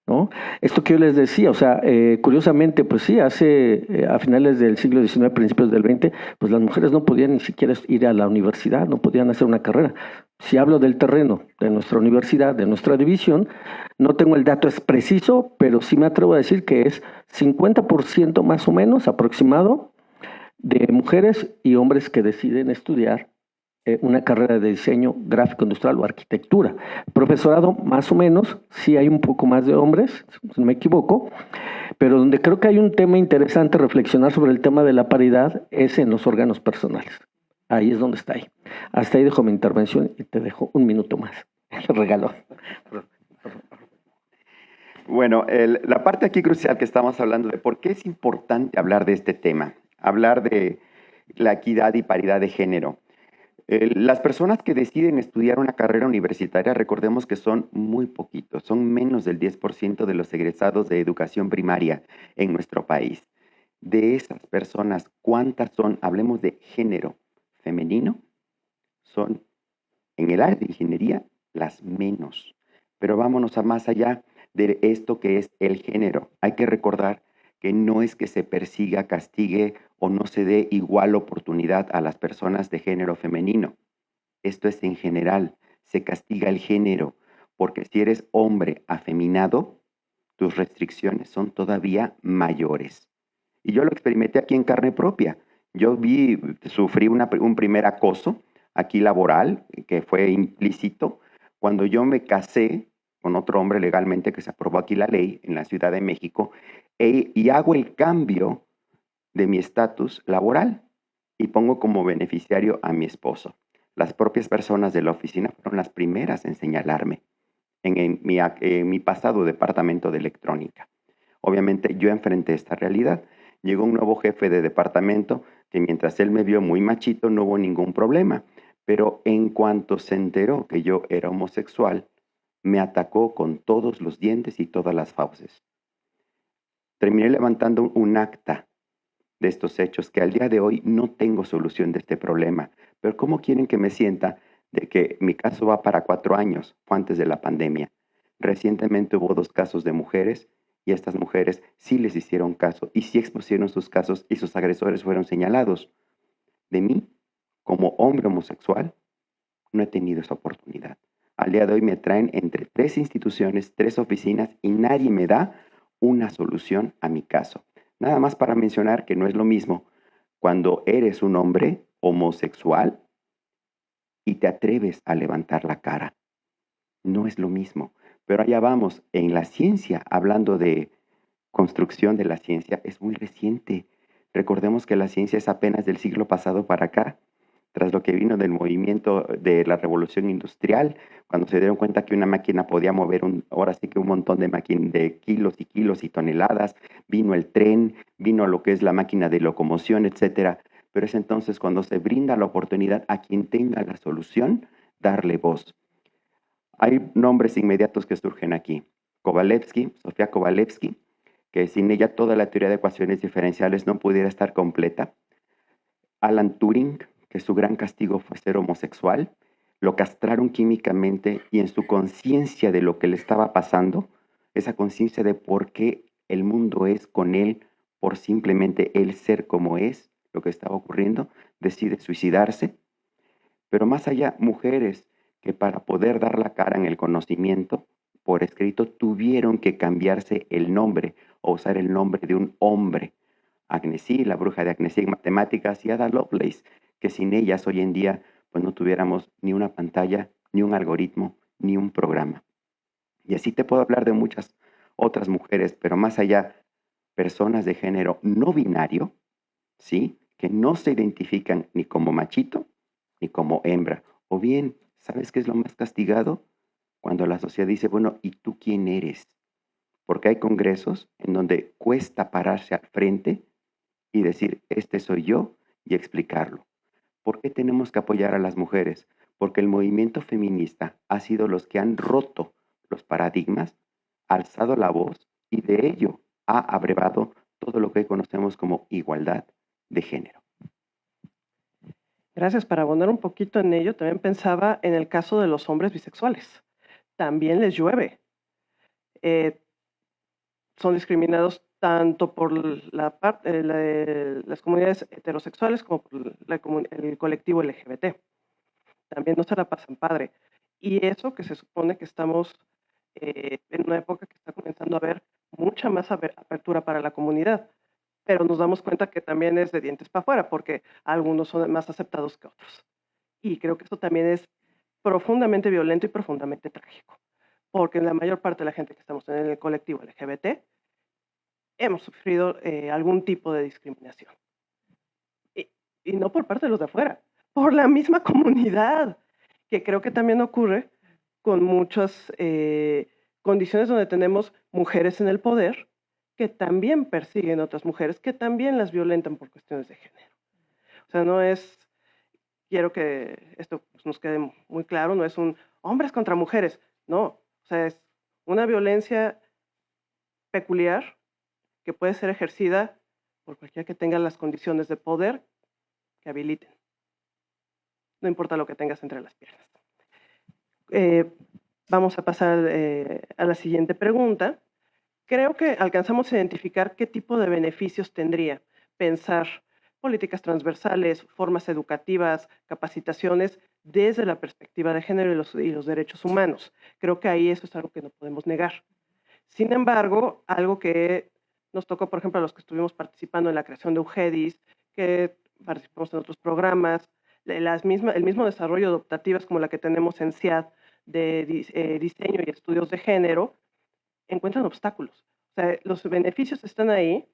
¿no? Esto que yo les decía, o sea, curiosamente, pues sí, a finales del siglo XIX, principios del XX, pues las mujeres no podían ni siquiera ir a la universidad, no podían hacer una carrera. Si hablo del terreno de nuestra universidad, de nuestra división, no tengo el dato es preciso, pero sí me atrevo a decir que es 50% más o menos aproximado de mujeres y hombres que deciden estudiar una carrera de diseño gráfico industrial o arquitectura. Profesorado, más o menos, sí hay un poco más de hombres, si no me equivoco, pero donde creo que hay un tema interesante reflexionar sobre el tema de la paridad es en los órganos personales. Ahí es donde está ahí. Hasta ahí dejo mi intervención y te dejo un minuto más. Te regalo. Bueno, la parte aquí crucial que estamos hablando de por qué es importante hablar de este tema, hablar de la equidad y paridad de género. Las personas que deciden estudiar una carrera universitaria, recordemos que son muy poquitos, son menos del 10% de los egresados de educación primaria en nuestro país. De esas personas, ¿cuántas son? Hablemos de género femenino, son en el área de ingeniería las menos. Pero vámonos a más allá de esto que es el género. Hay que recordar que no es que se persiga, castigue o no se dé igual oportunidad a las personas de género femenino. esto es en general, se castiga el género, porque si eres hombre afeminado, tus restricciones son todavía mayores. Y yo lo experimenté aquí en carne propia. Yo sufrí un primer acoso aquí laboral, que fue implícito, cuando yo me casé con otro hombre legalmente, que se aprobó aquí la ley en la Ciudad de México, y hago el cambio de mi estatus laboral y pongo como beneficiario a mi esposo. Las propias personas de la oficina fueron las primeras en señalarme en mi pasado departamento de electrónica. Obviamente yo enfrenté esta realidad. Llegó un nuevo jefe de departamento que mientras él me vio muy machito no hubo ningún problema, pero en cuanto se enteró que yo era homosexual, me atacó con todos los dientes y todas las fauces. Terminé levantando un acta de estos hechos que al día de hoy no tengo solución de este problema. Pero ¿cómo quieren que me sienta de que mi caso va para 4 años? Fue antes de la pandemia. Recientemente hubo 2 casos de mujeres y estas mujeres sí les hicieron caso y sí expusieron sus casos y sus agresores fueron señalados. De mí, como hombre homosexual, no he tenido esa oportunidad. Al día de hoy me traen entre 3 instituciones, 3 oficinas y nadie me da una solución a mi caso. Nada más para mencionar que no es lo mismo cuando eres un hombre homosexual y te atreves a levantar la cara. No es lo mismo. Pero allá vamos, en la ciencia, hablando de construcción de la ciencia, es muy reciente. Recordemos que la ciencia es apenas del siglo pasado para acá, tras lo que vino del movimiento de la revolución industrial, cuando se dieron cuenta que una máquina podía mover ahora sí que un montón de kilos y kilos y toneladas, vino el tren, vino lo que es la máquina de locomoción, etcétera. Pero es entonces cuando se brinda la oportunidad a quien tenga la solución, darle voz. Hay nombres inmediatos que surgen aquí. Kovalevsky, Sofía Kovalevsky, que sin ella toda la teoría de ecuaciones diferenciales no pudiera estar completa. Alan Turing, que su gran castigo fue ser homosexual, lo castraron químicamente y en su conciencia de lo que le estaba pasando, esa conciencia de por qué el mundo es con él, por simplemente él ser como es, lo que estaba ocurriendo, decide suicidarse. Pero más allá, mujeres que para poder dar la cara en el conocimiento, por escrito, tuvieron que cambiarse el nombre o usar el nombre de un hombre. Agnesí, la bruja de Agnesí en matemáticas, y Ada Lovelace, que sin ellas hoy en día pues no tuviéramos ni una pantalla, ni un algoritmo, ni un programa. Y así te puedo hablar de muchas otras mujeres, pero más allá, personas de género no binario, ¿sí? Que no se identifican ni como machito ni como hembra. O bien, ¿sabes qué es lo más castigado? Cuando la sociedad dice, bueno, ¿y tú quién eres? Porque hay congresos en donde cuesta pararse al frente y decir, este soy yo, y explicarlo. ¿Por qué tenemos que apoyar a las mujeres? Porque el movimiento feminista ha sido los que han roto los paradigmas, alzado la voz y de ello ha abrevado todo lo que conocemos como igualdad de género. Gracias. Para abonar un poquito en ello, también pensaba en el caso de los hombres bisexuales. También les llueve. Son discriminados tanto por las comunidades heterosexuales como por el colectivo LGBT. También no se la pasan padre. Y eso que se supone que estamos en una época que está comenzando a haber mucha más apertura para la comunidad, pero nos damos cuenta que también es de dientes para afuera, porque algunos son más aceptados que otros. Y creo que esto también es profundamente violento y profundamente trágico, porque la mayor parte de la gente que estamos en el colectivo LGBT hemos sufrido algún tipo de discriminación. Y no por parte de los de afuera, por la misma comunidad, que creo que también ocurre con muchas condiciones donde tenemos mujeres en el poder que también persiguen a otras mujeres, que también las violentan por cuestiones de género. O sea, no es, quiero que esto nos quede muy claro, no es un hombres contra mujeres, no, o sea, es una violencia peculiar que puede ser ejercida por cualquiera que tenga las condiciones de poder que habiliten. No importa lo que tengas entre las piernas. Vamos a pasar a la siguiente pregunta. Creo que alcanzamos a identificar qué tipo de beneficios tendría pensar políticas transversales, formas educativas, capacitaciones desde la perspectiva de género y los derechos humanos. Creo que ahí eso es algo que no podemos negar. Sin embargo, algo que nos tocó, por ejemplo, a los que estuvimos participando en la creación de UGEDIS, que participamos en otros programas, el mismo desarrollo de optativas como la que tenemos en CIAD de diseño y estudios de género, encuentran obstáculos. O sea, los beneficios están ahí,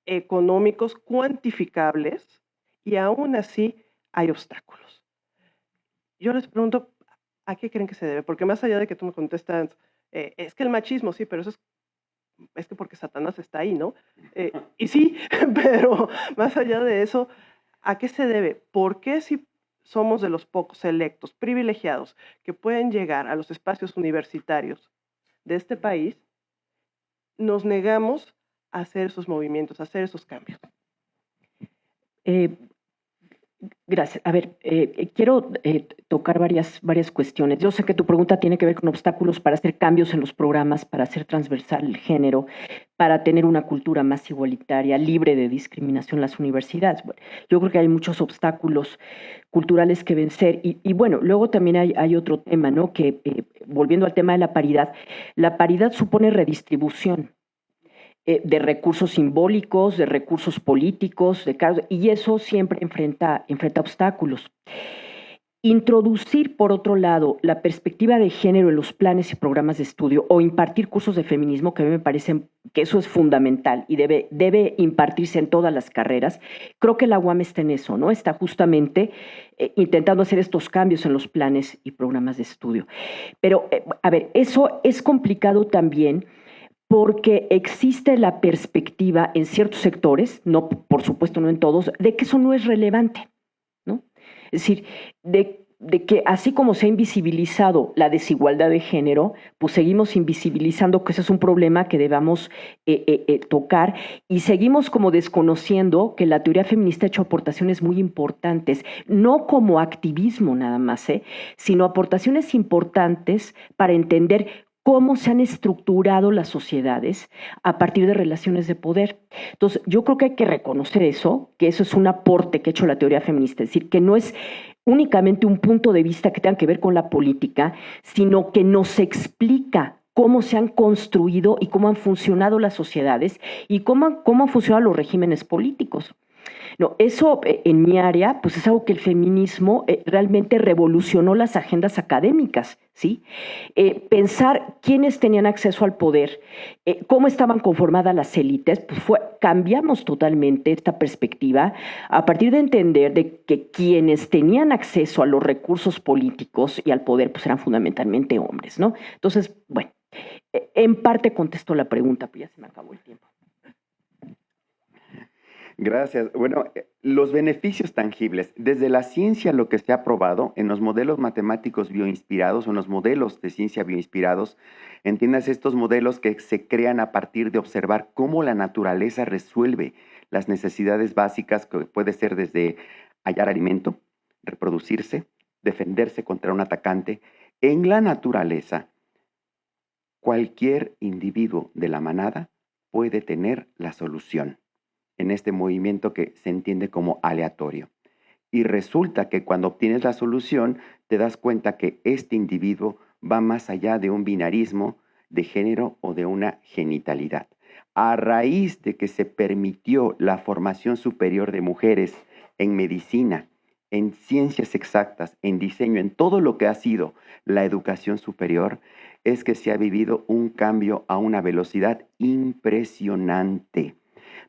económicos, cuantificables, y aún así hay obstáculos. Yo les pregunto, ¿a qué creen que se debe? Porque más allá de que tú me contestas, es que el machismo, sí, pero eso es que porque Satanás está ahí, ¿no? Y sí, pero más allá de eso, ¿a qué se debe? ¿Por qué si somos de los pocos selectos, privilegiados, que pueden llegar a los espacios universitarios de este país, nos negamos a hacer esos movimientos, a hacer esos cambios? Gracias. A ver, quiero tocar varias cuestiones. Yo sé que tu pregunta tiene que ver con obstáculos para hacer cambios en los programas, para hacer transversal el género, para tener una cultura más igualitaria, libre de discriminación en las universidades. Bueno, yo creo que hay muchos obstáculos culturales que vencer. Y bueno, luego también hay otro tema, ¿no? Que volviendo al tema de la paridad supone redistribución de recursos simbólicos, de recursos políticos, y eso siempre enfrenta obstáculos. Introducir, por otro lado, la perspectiva de género en los planes y programas de estudio o impartir cursos de feminismo, que a mí me parece que eso es fundamental y debe impartirse en todas las carreras. Creo que la UAM está en eso, ¿no? Está justamente intentando hacer estos cambios en los planes y programas de estudio. Pero, a ver, eso es complicado también porque existe la perspectiva en ciertos sectores, no, por supuesto no en todos, de que eso no es relevante, ¿no? Es decir, de que así como se ha invisibilizado la desigualdad de género, pues seguimos invisibilizando que ese es un problema que debamos tocar, y seguimos como desconociendo que la teoría feminista ha hecho aportaciones muy importantes, no como activismo nada más, sino aportaciones importantes para entender cómo se han estructurado las sociedades a partir de relaciones de poder. Entonces, yo creo que hay que reconocer eso, que eso es un aporte que ha hecho la teoría feminista, es decir, que no es únicamente un punto de vista que tenga que ver con la política, sino que nos explica cómo se han construido y cómo han funcionado las sociedades y cómo han funcionado los regímenes políticos. No, eso en mi área, pues es algo que el feminismo realmente revolucionó las agendas académicas, ¿sí? Pensar quiénes tenían acceso al poder, cómo estaban conformadas las élites, pues cambiamos totalmente esta perspectiva a partir de entender de que quienes tenían acceso a los recursos políticos y al poder, pues eran fundamentalmente hombres, ¿no? Entonces, bueno, en parte contesto la pregunta, pues ya se me acabó el tiempo. Gracias. Bueno, los beneficios tangibles. Desde la ciencia, lo que se ha probado en los modelos matemáticos bioinspirados o en los modelos de ciencia bioinspirados, entiendas estos modelos que se crean a partir de observar cómo la naturaleza resuelve las necesidades básicas, que puede ser desde hallar alimento, reproducirse, defenderse contra un atacante. En la naturaleza, cualquier individuo de la manada puede tener la solución en este movimiento que se entiende como aleatorio. Y resulta que cuando obtienes la solución, te das cuenta que este individuo va más allá de un binarismo de género o de una genitalidad. A raíz de que se permitió la formación superior de mujeres en medicina, en ciencias exactas, en diseño, en todo lo que ha sido la educación superior, es que se ha vivido un cambio a una velocidad impresionante.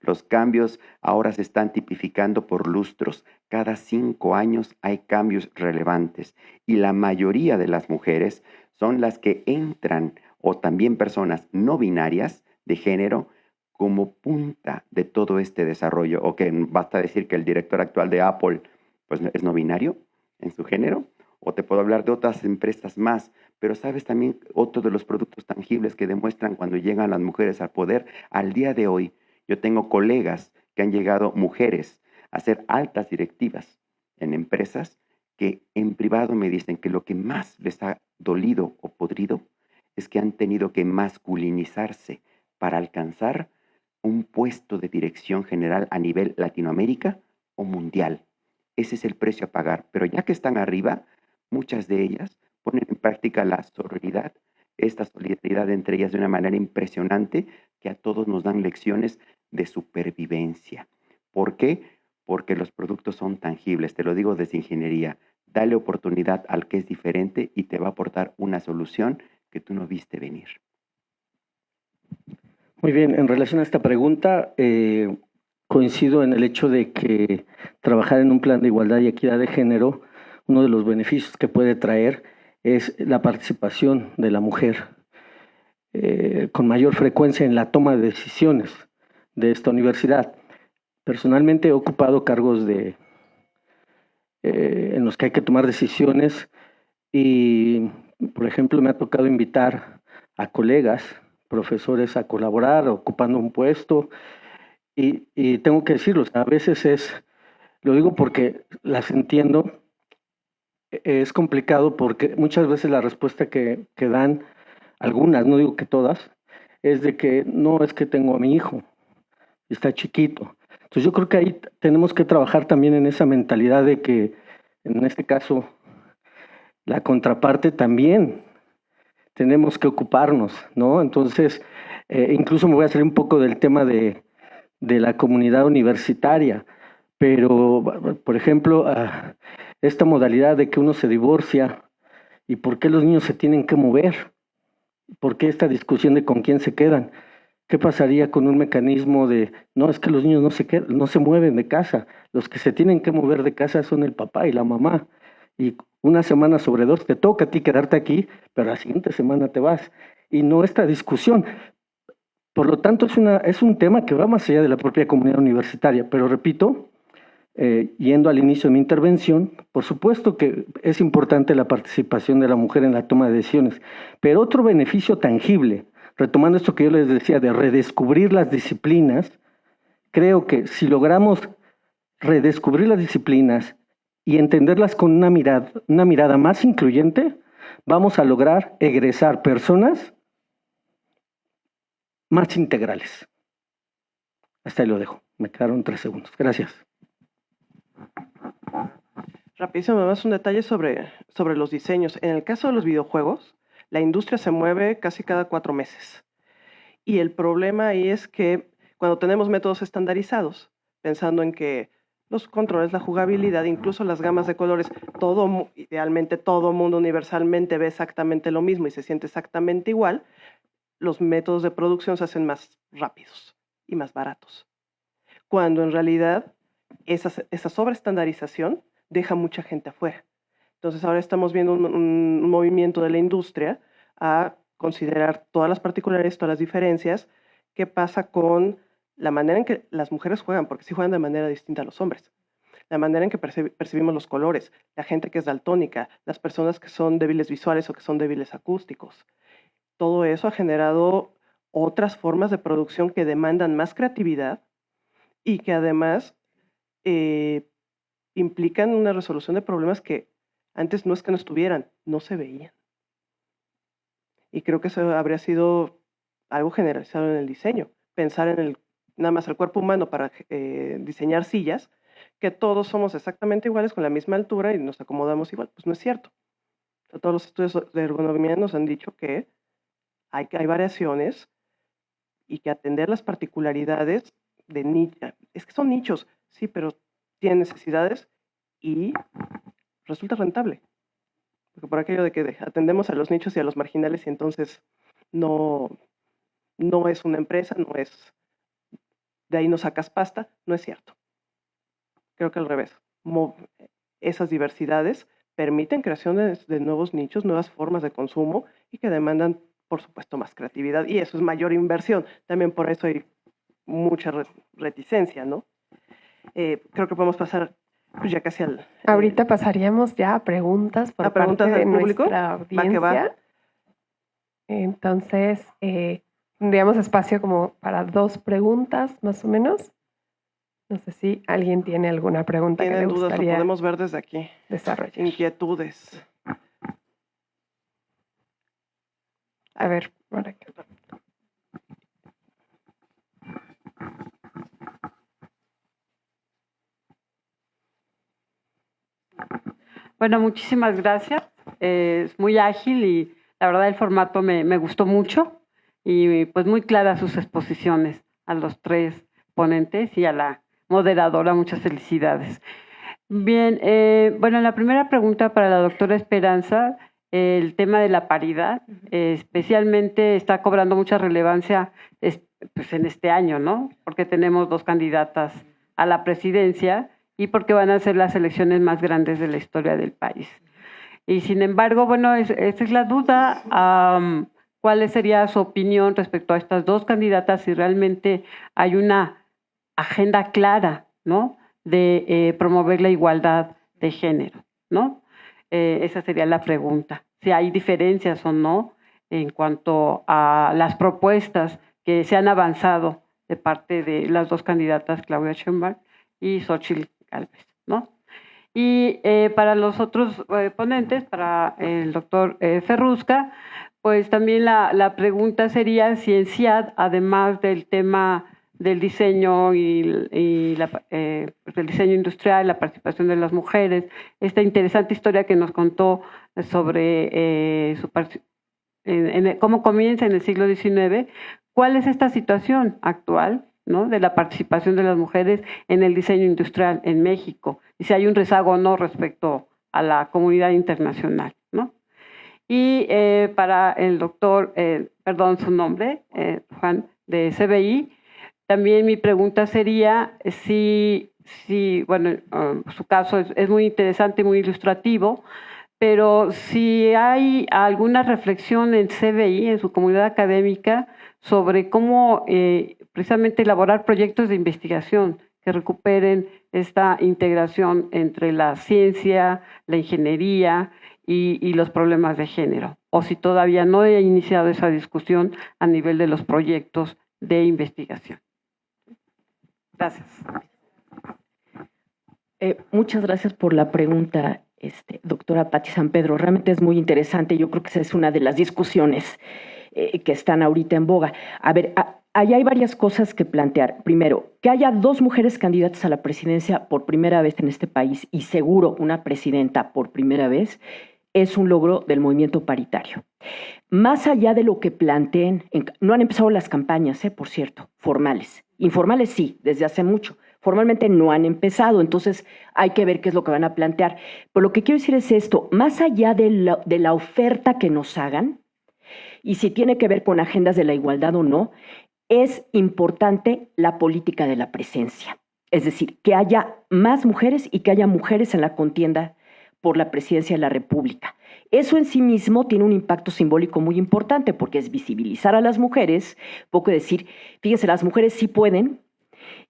Los cambios ahora se están tipificando por lustros. Cada 5 años hay cambios relevantes y la mayoría de las mujeres son las que entran, o también personas no binarias de género, como punta de todo este desarrollo. O que basta decir que el director actual de Apple pues, es no binario en su género, o te puedo hablar de otras empresas más, pero sabes también otro de los productos tangibles que demuestran cuando llegan las mujeres al poder. Al día de hoy, yo tengo colegas que han llegado, mujeres, a ser altas directivas en empresas que en privado me dicen que lo que más les ha dolido o podrido es que han tenido que masculinizarse para alcanzar un puesto de dirección general a nivel Latinoamérica o mundial. ese es el precio a pagar. Pero ya que están arriba, muchas de ellas ponen en práctica la sororidad, esta solidaridad entre ellas de una manera impresionante que a todos nos dan lecciones de supervivencia. ¿Por qué? Porque los productos son tangibles, te lo digo desde ingeniería. Dale oportunidad al que es diferente y te va a aportar una solución que tú no viste venir. Muy bien, en relación a esta pregunta, coincido en el hecho de que trabajar en un plan de igualdad y equidad de género, uno de los beneficios que puede traer es la participación de la mujer con mayor frecuencia en la toma de decisiones de esta universidad. Personalmente he ocupado cargos en los que hay que tomar decisiones y, por ejemplo, me ha tocado invitar a colegas, profesores a colaborar ocupando un puesto y tengo que decirlo, a veces lo digo porque las entiendo, es complicado porque muchas veces la respuesta que dan algunas, no digo que todas, es de que no, es que tengo a mi hijo, está chiquito. Entonces yo creo que ahí tenemos que trabajar también en esa mentalidad de que, en este caso, la contraparte también tenemos que ocuparnos, ¿no? Entonces, incluso me voy a salir un poco del tema de la comunidad universitaria, pero, por ejemplo, esta modalidad de que uno se divorcia y por qué los niños se tienen que mover, por qué esta discusión de con quién se quedan. ¿Qué pasaría con un mecanismo de, no, es que los niños no se mueven de casa, los que se tienen que mover de casa son el papá y la mamá, y una semana sobre dos te toca a ti quedarte aquí, pero la siguiente semana te vas, y no esta discusión. Por lo tanto, es un tema que va más allá de la propia comunidad universitaria, pero repito, yendo al inicio de mi intervención, por supuesto que es importante la participación de la mujer en la toma de decisiones, pero otro beneficio tangible, retomando esto que yo les decía de redescubrir las disciplinas, creo que si logramos redescubrir las disciplinas y entenderlas con una mirada más incluyente, vamos a lograr egresar personas más integrales. Hasta ahí lo dejo. Me quedaron 3 segundos. Gracias. Rapidísimo, más un detalle sobre los diseños. En el caso de los videojuegos, la industria se mueve casi cada 4 meses. Y el problema ahí es que cuando tenemos métodos estandarizados, pensando en que los controles, la jugabilidad, incluso las gamas de colores, idealmente todo mundo universalmente ve exactamente lo mismo y se siente exactamente igual, los métodos de producción se hacen más rápidos y más baratos. Cuando en realidad esa sobreestandarización deja mucha gente afuera. Entonces ahora estamos viendo un movimiento de la industria a considerar todas las particularidades, todas las diferencias. ¿Qué pasa con la manera en que las mujeres juegan? Porque sí juegan de manera distinta a los hombres. La manera en que percibimos los colores, la gente que es daltónica, las personas que son débiles visuales o que son débiles acústicos. Todo eso ha generado otras formas de producción que demandan más creatividad y que además implican una resolución de problemas que antes no es que no estuvieran, no se veían. Y creo que eso habría sido algo generalizado en el diseño. Pensar en nada más el cuerpo humano para diseñar sillas, que todos somos exactamente iguales con la misma altura y nos acomodamos igual. Pues no es cierto. Todos los estudios de ergonomía nos han dicho que hay variaciones y que atender las particularidades de nicho. Es que son nichos, sí, pero tienen necesidades y resulta rentable. Porque por aquello de que atendemos a los nichos y a los marginales y entonces no es una empresa, no es de ahí no sacas pasta, no es cierto. Creo que al revés. Esas diversidades permiten creaciones de nuevos nichos, nuevas formas de consumo y que demandan, por supuesto, más creatividad. Y eso es mayor inversión. También por eso hay mucha reticencia, ¿no? Creo que podemos pasar pues, ya casi al... Ahorita pasaríamos ya a preguntas por parte de nuestra audiencia. Va. Entonces, tendríamos espacio como para 2 preguntas, más o menos. No sé si alguien tiene alguna pregunta que le gustaría. Tienen dudas, lo podemos ver desde aquí. Desarrollar. Inquietudes. A ver, por aquí. Bueno, muchísimas gracias. Es muy ágil y la verdad el formato me gustó mucho y pues muy claras sus exposiciones a los tres ponentes y a la moderadora. Muchas felicidades. Bien, bueno, la primera pregunta para la doctora Esperanza, el tema de la paridad, especialmente está cobrando mucha relevancia pues en este año, ¿no? Porque tenemos 2 candidatas a la presidencia y porque van a ser las elecciones más grandes de la historia del país. Y sin embargo, bueno, esa es la duda. ¿Cuál sería su opinión respecto a estas 2 candidatas? Si realmente hay una agenda clara, ¿no?, de promover la igualdad de género, ¿no? Esa sería la pregunta. Si hay diferencias o no en cuanto a las propuestas que se han avanzado de parte de las 2 candidatas, Claudia Sheinbaum y Xóchitl Gálvez, ¿no? Y para los otros ponentes, para el doctor Ferrusca, pues también la pregunta sería si en CIAD, además del tema del diseño el diseño industrial, la participación de las mujeres, esta interesante historia que nos contó sobre cómo comienza en el siglo XIX, ¿cuál es esta situación actual, ¿no?, de la participación de las mujeres en el diseño industrial en México? Y si hay un rezago o no respecto a la comunidad internacional, ¿no? Y para el doctor, perdón su nombre, Juan, de CBI, también mi pregunta sería si bueno, su caso es muy interesante, muy ilustrativo, pero si hay alguna reflexión en CBI, en su comunidad académica, sobre cómo precisamente elaborar proyectos de investigación que recuperen esta integración entre la ciencia, la ingeniería y los problemas de género, o si todavía no he iniciado esa discusión a nivel de los proyectos de investigación. Gracias. Muchas gracias por la pregunta, doctora Patti San Pedro. Realmente es muy interesante. Yo creo que esa es una de las discusiones que están ahorita en boga. A ver, ahí hay varias cosas que plantear. Primero, que haya 2 mujeres candidatas a la presidencia por primera vez en este país y seguro una presidenta por primera vez es un logro del movimiento paritario. Más allá de lo que planteen, no han empezado las campañas, por cierto, formales. Informales sí, desde hace mucho. Formalmente no han empezado, entonces hay que ver qué es lo que van a plantear. Pero lo que quiero decir es esto, más allá de la oferta que nos hagan, y si tiene que ver con agendas de la igualdad o no, es importante la política de la presencia. Es decir, que haya más mujeres y que haya mujeres en la contienda por la presidencia de la República. Eso en sí mismo tiene un impacto simbólico muy importante porque es visibilizar a las mujeres, poco decir, fíjense, las mujeres sí pueden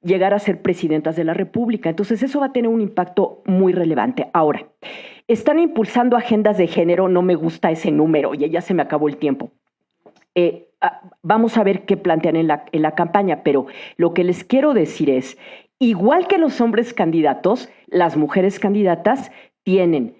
llegar a ser presidentas de la República. Entonces eso va a tener un impacto muy relevante. Ahora, están impulsando agendas de género, no me gusta ese número, ya se me acabó el tiempo. Vamos a ver qué plantean en la campaña, pero lo que les quiero decir es, igual que los hombres candidatos, las mujeres candidatas tienen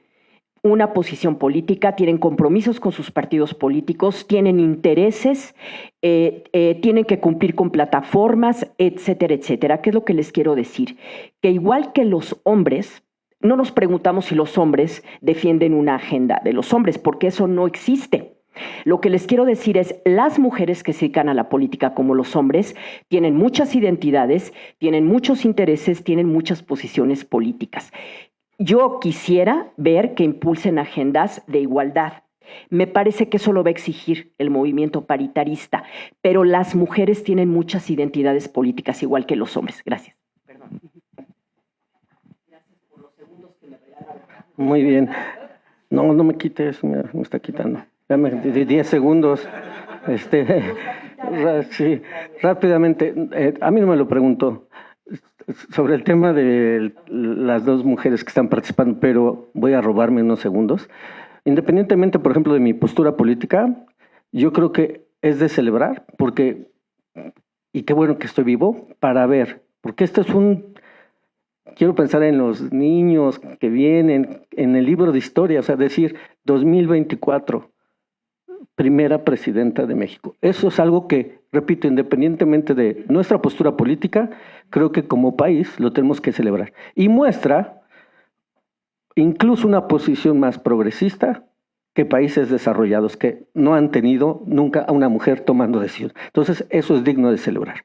una posición política, tienen compromisos con sus partidos políticos, tienen intereses, tienen que cumplir con plataformas, etcétera, etcétera. ¿Qué es lo que les quiero decir? Que igual que los hombres, no nos preguntamos si los hombres defienden una agenda de los hombres, porque eso no existe. Lo que les quiero decir es, las mujeres que se dedican a la política como los hombres tienen muchas identidades, tienen muchos intereses, tienen muchas posiciones políticas. Yo quisiera ver que impulsen agendas de igualdad. Me parece que eso lo va a exigir el movimiento paritarista, pero las mujeres tienen muchas identidades políticas igual que los hombres. Gracias. Perdón. Gracias por los segundos que me regalaron. Muy bien. No me quites, me está quitando. Dame 10 segundos. Sí, rápidamente. A mí no me lo preguntó. Sobre el tema de las 2 mujeres que están participando, pero voy a robarme unos segundos. Independientemente, por ejemplo, de mi postura política, yo creo que es de celebrar, y qué bueno que estoy vivo, para ver, porque esto es quiero pensar en los niños que vienen, en el libro de historia, o sea, decir 2024, primera presidenta de México. Eso es algo que, repito, independientemente de nuestra postura política, creo que como país lo tenemos que celebrar. Y muestra incluso una posición más progresista que países desarrollados que no han tenido nunca a una mujer tomando decisiones. Entonces, eso es digno de celebrar.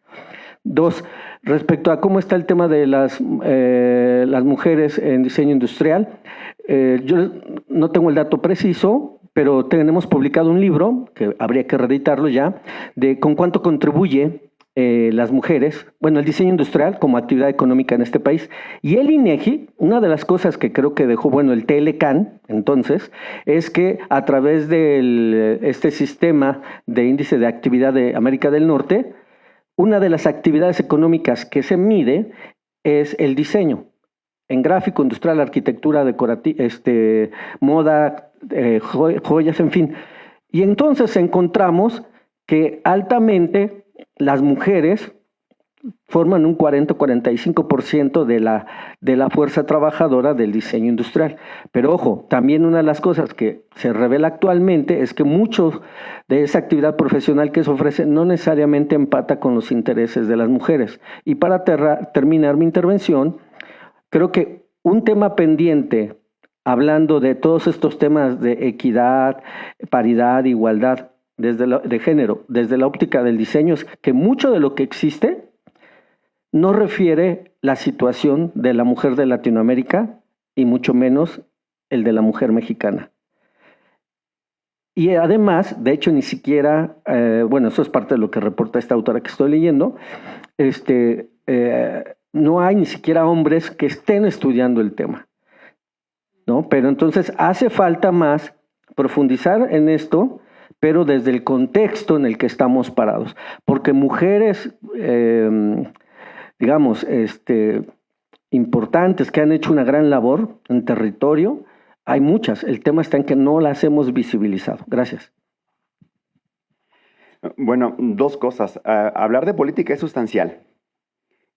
2, respecto a cómo está el tema de las mujeres en diseño industrial, yo no tengo el dato preciso, pero tenemos publicado un libro, que habría que reeditarlo ya, de con cuánto contribuye las mujeres, bueno, el diseño industrial como actividad económica en este país. Y el INEGI, una de las cosas que creo que dejó bueno el TLCAN, entonces, es que a través de este sistema de índice de actividad de América del Norte, una de las actividades económicas que se mide es el diseño, en gráfico, industrial, arquitectura, moda, joyas, en fin. Y entonces encontramos que altamente las mujeres forman un 40-45% de la fuerza trabajadora del diseño industrial. Pero ojo, también una de las cosas que se revela actualmente es que mucho de esa actividad profesional que se ofrece no necesariamente empata con los intereses de las mujeres. Y para terminar mi intervención, creo que un tema pendiente, hablando de todos estos temas de equidad, paridad, igualdad de género, desde la óptica del diseño, es que mucho de lo que existe no refiere la situación de la mujer de Latinoamérica y mucho menos el de la mujer mexicana. Y además, de hecho, ni siquiera, bueno, eso es parte de lo que reporta esta autora que estoy leyendo, no hay ni siquiera hombres que estén estudiando el tema, ¿no? Pero entonces hace falta más profundizar en esto, pero desde el contexto en el que estamos parados, porque mujeres digamos, importantes que han hecho una gran labor en territorio, hay muchas. El tema está en que no las hemos visibilizado. Gracias. Bueno, 2 cosas. Hablar de política es sustancial.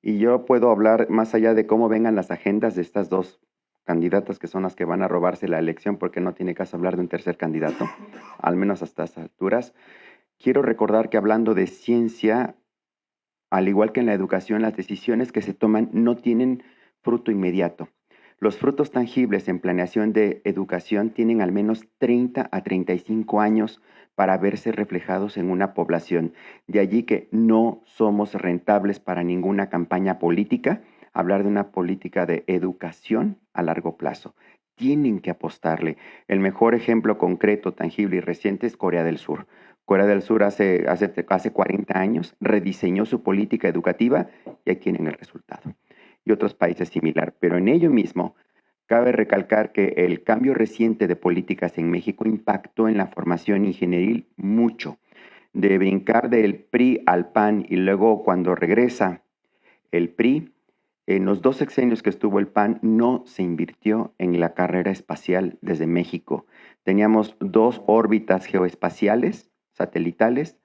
Y yo puedo hablar más allá de cómo vengan las agendas de estas 2 candidatas que son las que van a robarse la elección, porque no tiene caso hablar de un tercer candidato, al menos hasta estas alturas. Quiero recordar que hablando de ciencia, al igual que en la educación, las decisiones que se toman no tienen fruto inmediato. Los frutos tangibles en planeación de educación tienen al menos 30 a 35 años para verse reflejados en una población. De allí que no somos rentables para ninguna campaña política hablar de una política de educación a largo plazo. Tienen que apostarle. El mejor ejemplo concreto, tangible y reciente es Corea del Sur. Corea del Sur hace 40 años rediseñó su política educativa y ahí tienen el resultado. Y otros países similar. Pero en ello mismo, cabe recalcar que el cambio reciente de políticas en México impactó en la formación ingenieril mucho. De brincar del PRI al PAN y luego cuando regresa el PRI, en los 2 sexenios que estuvo el PAN no se invirtió en la carrera espacial desde México. Teníamos 2 órbitas geoespaciales satelitales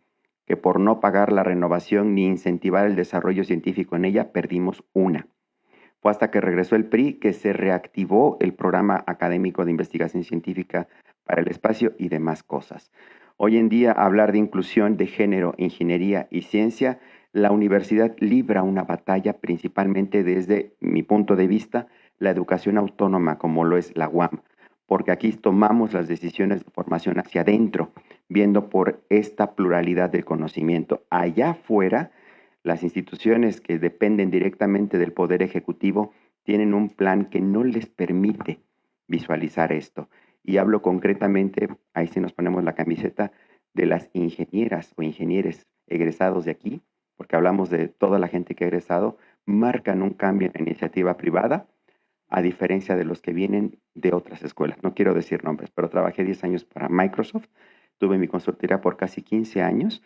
que por no pagar la renovación ni incentivar el desarrollo científico en ella, perdimos una. Fue hasta que regresó el PRI que se reactivó el programa académico de investigación científica para el espacio y demás cosas. Hoy en día, hablar de inclusión de género, ingeniería y ciencia, la universidad libra una batalla principalmente desde mi punto de vista, la educación autónoma como lo es la UAM, porque aquí tomamos las decisiones de formación hacia adentro, viendo por esta pluralidad del conocimiento. Allá afuera, las instituciones que dependen directamente del Poder Ejecutivo tienen un plan que no les permite visualizar esto. Y hablo concretamente, ahí sí nos ponemos la camiseta, de las ingenieras o ingenieres egresados de aquí, porque hablamos de toda la gente que ha egresado, marcan un cambio en la iniciativa privada, a diferencia de los que vienen de otras escuelas. No quiero decir nombres, pero trabajé 10 años para Microsoft, tuve mi consultoría por casi 15 años,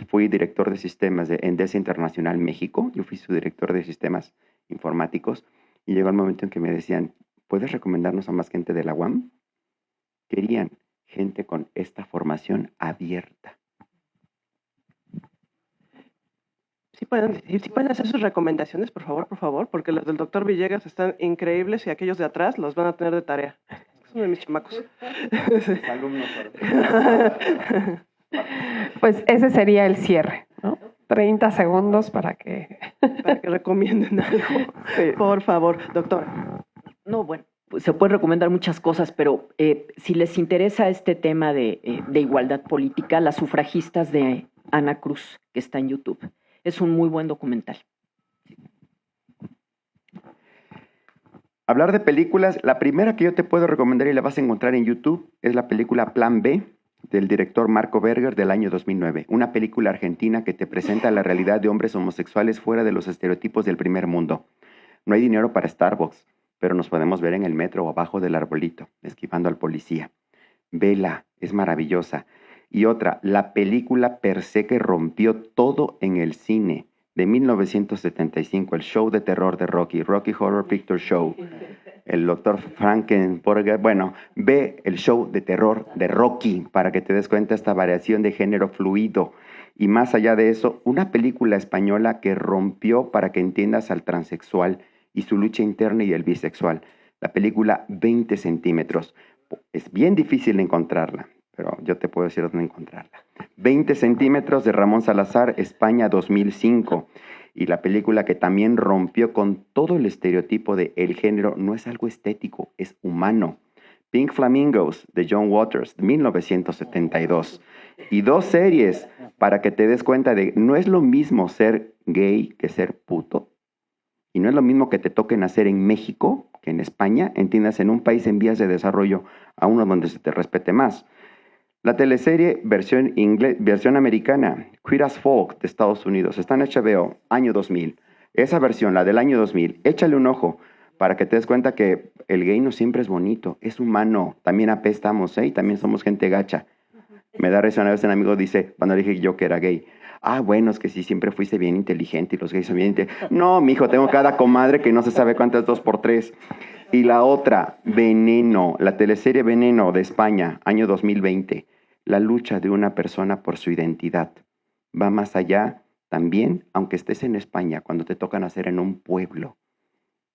fui director de sistemas de Endesa Internacional México, yo fui su director de sistemas informáticos, y llegó el momento en que me decían, ¿puedes recomendarnos a más gente de la UAM? Querían gente con esta formación abierta. Sí pueden hacer sus recomendaciones, por favor, porque los del doctor Villegas están increíbles y aquellos de atrás los van a tener de tarea. Son de mis chamacos. Pues ese sería el cierre, ¿no? 30 segundos para que recomienden algo. Sí. Por favor, doctor. No, bueno, se pueden recomendar muchas cosas, pero si les interesa este tema de igualdad política, Las sufragistas de Ana Cruz, que está en YouTube. Es un muy buen documental. Hablar de películas, la primera que yo te puedo recomendar y la vas a encontrar en YouTube es la película Plan B del director Marco Berger del año 2009. Una película argentina que te presenta la realidad de hombres homosexuales fuera de los estereotipos del primer mundo. No hay dinero para Starbucks, pero nos podemos ver en el metro o abajo del arbolito, esquivando al policía. Vela, es maravillosa. Y otra, la película per se que rompió todo en el cine, de 1975, el show de terror de Rocky Horror Picture Show. El doctor Frankenburger, bueno, ve el show de terror de Rocky para que te des cuenta de esta variación de género fluido. Y más allá de eso, una película española que rompió para que entiendas al transexual y su lucha interna y el bisexual. La película 20 centímetros. Es bien difícil encontrarla, pero yo te puedo decir dónde encontrarla. 20 centímetros de Ramón Salazar, España 2005. Y la película que también rompió con todo el estereotipo de el género no es algo estético, es humano. Pink Flamingos de John Waters, 1972. Y 2 series para que te des cuenta de no es lo mismo ser gay que ser puto. Y no es lo mismo que te toque nacer en México que en España, entiendas, en un país en vías de desarrollo, a uno donde se te respete más. La teleserie versión americana, Queer as Folk de Estados Unidos, está en HBO, año 2000. Esa versión, la del año 2000, échale un ojo para que te des cuenta que el gay no siempre es bonito, es humano, también apestamos, y también somos gente gacha. Me da risa, una vez un amigo dice, cuando le dije yo que era gay, bueno, es que sí, siempre fuiste bien inteligente y los gays son bien inteligentes. No, mijo, tengo cada comadre que no se sabe cuántas 2x3. Y la otra, Veneno, la teleserie Veneno de España, año 2020. La lucha de una persona por su identidad. Va más allá también, aunque estés en España, cuando te toca nacer en un pueblo,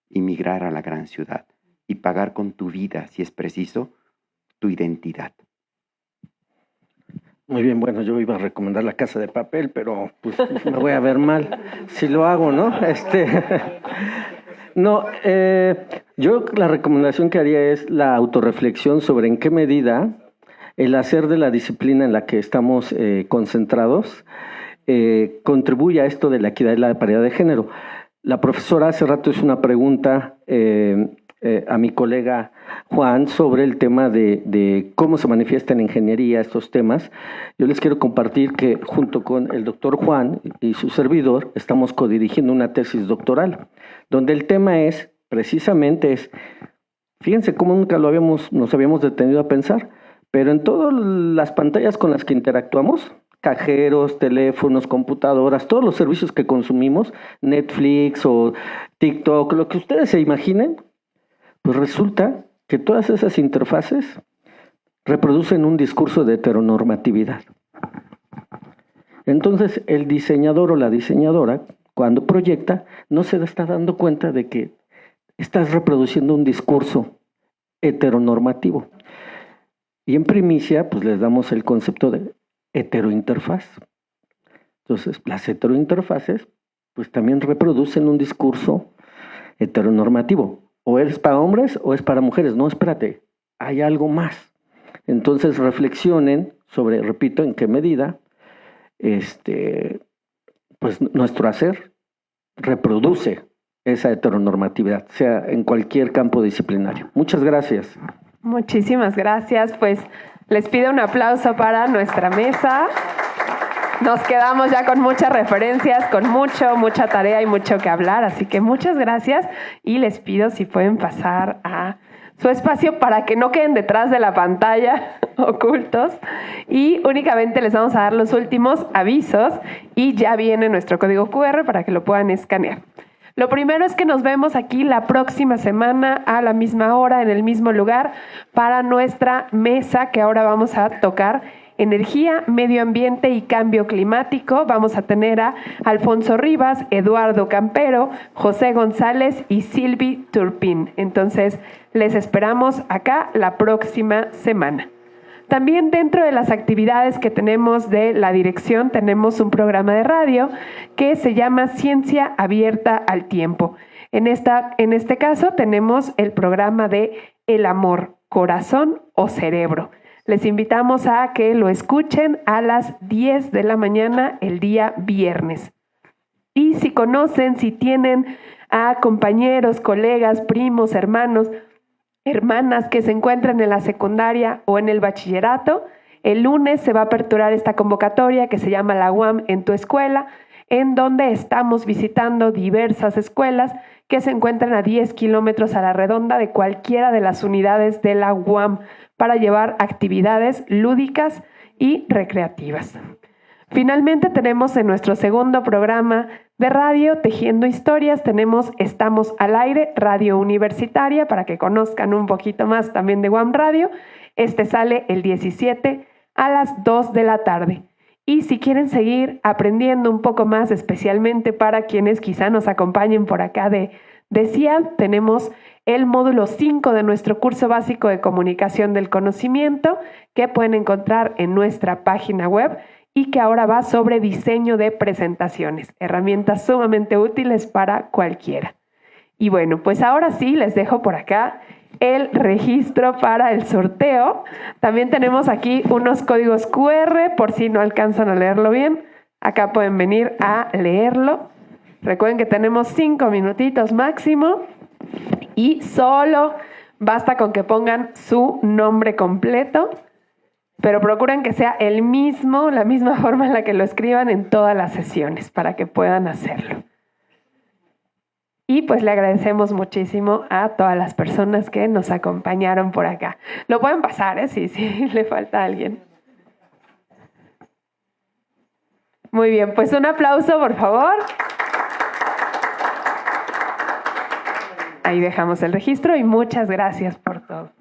emigrar a la gran ciudad y pagar con tu vida, si es preciso, tu identidad. Muy bien, bueno, yo iba a recomendar La Casa de Papel, pero pues me voy a ver mal si lo hago, ¿no? No, yo la recomendación que haría es la autorreflexión sobre en qué medida el hacer de la disciplina en la que estamos concentrados contribuye a esto de la equidad y la paridad de género. La profesora hace rato hizo una pregunta a mi colega Juan sobre el tema de cómo se manifiesta en ingeniería estos temas. Yo les quiero compartir que junto con el doctor Juan y su servidor estamos codirigiendo una tesis doctoral, donde el tema es, precisamente fíjense cómo nunca nos habíamos detenido a pensar, pero en todas las pantallas con las que interactuamos, cajeros, teléfonos, computadoras, todos los servicios que consumimos, Netflix o TikTok, lo que ustedes se imaginen, pues resulta que todas esas interfaces reproducen un discurso de heteronormatividad. Entonces, el diseñador o la diseñadora, cuando proyecta, no se está dando cuenta de que estás reproduciendo un discurso heteronormativo. Y en primicia, pues les damos el concepto de heterointerfaz. Entonces, las heterointerfaces, pues también reproducen un discurso heteronormativo. O es para hombres o es para mujeres. No, espérate, hay algo más. Entonces, reflexionen sobre, repito, en qué medida pues nuestro hacer reproduce esa heteronormatividad, sea en cualquier campo disciplinario. Muchas gracias. Muchísimas gracias. Pues les pido un aplauso para nuestra mesa. Nos quedamos ya con muchas referencias, con mucha tarea y mucho que hablar, así que muchas gracias y les pido si pueden pasar a su espacio para que no queden detrás de la pantalla ocultos y únicamente les vamos a dar los últimos avisos y ya viene nuestro código QR para que lo puedan escanear. Lo primero es que nos vemos aquí la próxima semana a la misma hora, en el mismo lugar, para nuestra mesa que ahora vamos a tocar energía, medio ambiente y cambio climático. Vamos a tener a Alfonso Rivas, Eduardo Campero, José González y Silvi Turpin. Entonces, les esperamos acá la próxima semana. También dentro de las actividades que tenemos de la dirección tenemos un programa de radio que se llama Ciencia Abierta al Tiempo. En este caso tenemos el programa de El amor, corazón o cerebro. Les invitamos a que lo escuchen a las 10 de la mañana el día viernes. Y si conocen, si tienen a compañeros, colegas, primos, hermanos, hermanas que se encuentran en la secundaria o en el bachillerato, el lunes se va a aperturar esta convocatoria que se llama La UAM en tu escuela, en donde estamos visitando diversas escuelas que se encuentran a 10 kilómetros a la redonda de cualquiera de las unidades de la UAM para llevar actividades lúdicas y recreativas. Finalmente tenemos en nuestro segundo programa de radio, Tejiendo Historias, tenemos Estamos al Aire, Radio Universitaria, para que conozcan un poquito más también de UAM Radio. Este sale el 17 a las 2 de la tarde. Y si quieren seguir aprendiendo un poco más, especialmente para quienes quizá nos acompañen por acá de CIAD, tenemos el módulo 5 de nuestro curso básico de comunicación del conocimiento, que pueden encontrar en nuestra página web y que ahora va sobre diseño de presentaciones, herramientas sumamente útiles para cualquiera. Y bueno, pues ahora sí les dejo por acá el registro para el sorteo. También tenemos aquí unos códigos QR por si no alcanzan a leerlo bien. Acá pueden venir a leerlo. Recuerden que tenemos 5 minutitos máximo y solo basta con que pongan su nombre completo, pero procuren que sea la misma forma en la que lo escriban en todas las sesiones para que puedan hacerlo. Y pues le agradecemos muchísimo a todas las personas que nos acompañaron por acá. Lo pueden pasar, sí, le falta a alguien. Muy bien, pues un aplauso, por favor. Ahí dejamos el registro y muchas gracias por todo.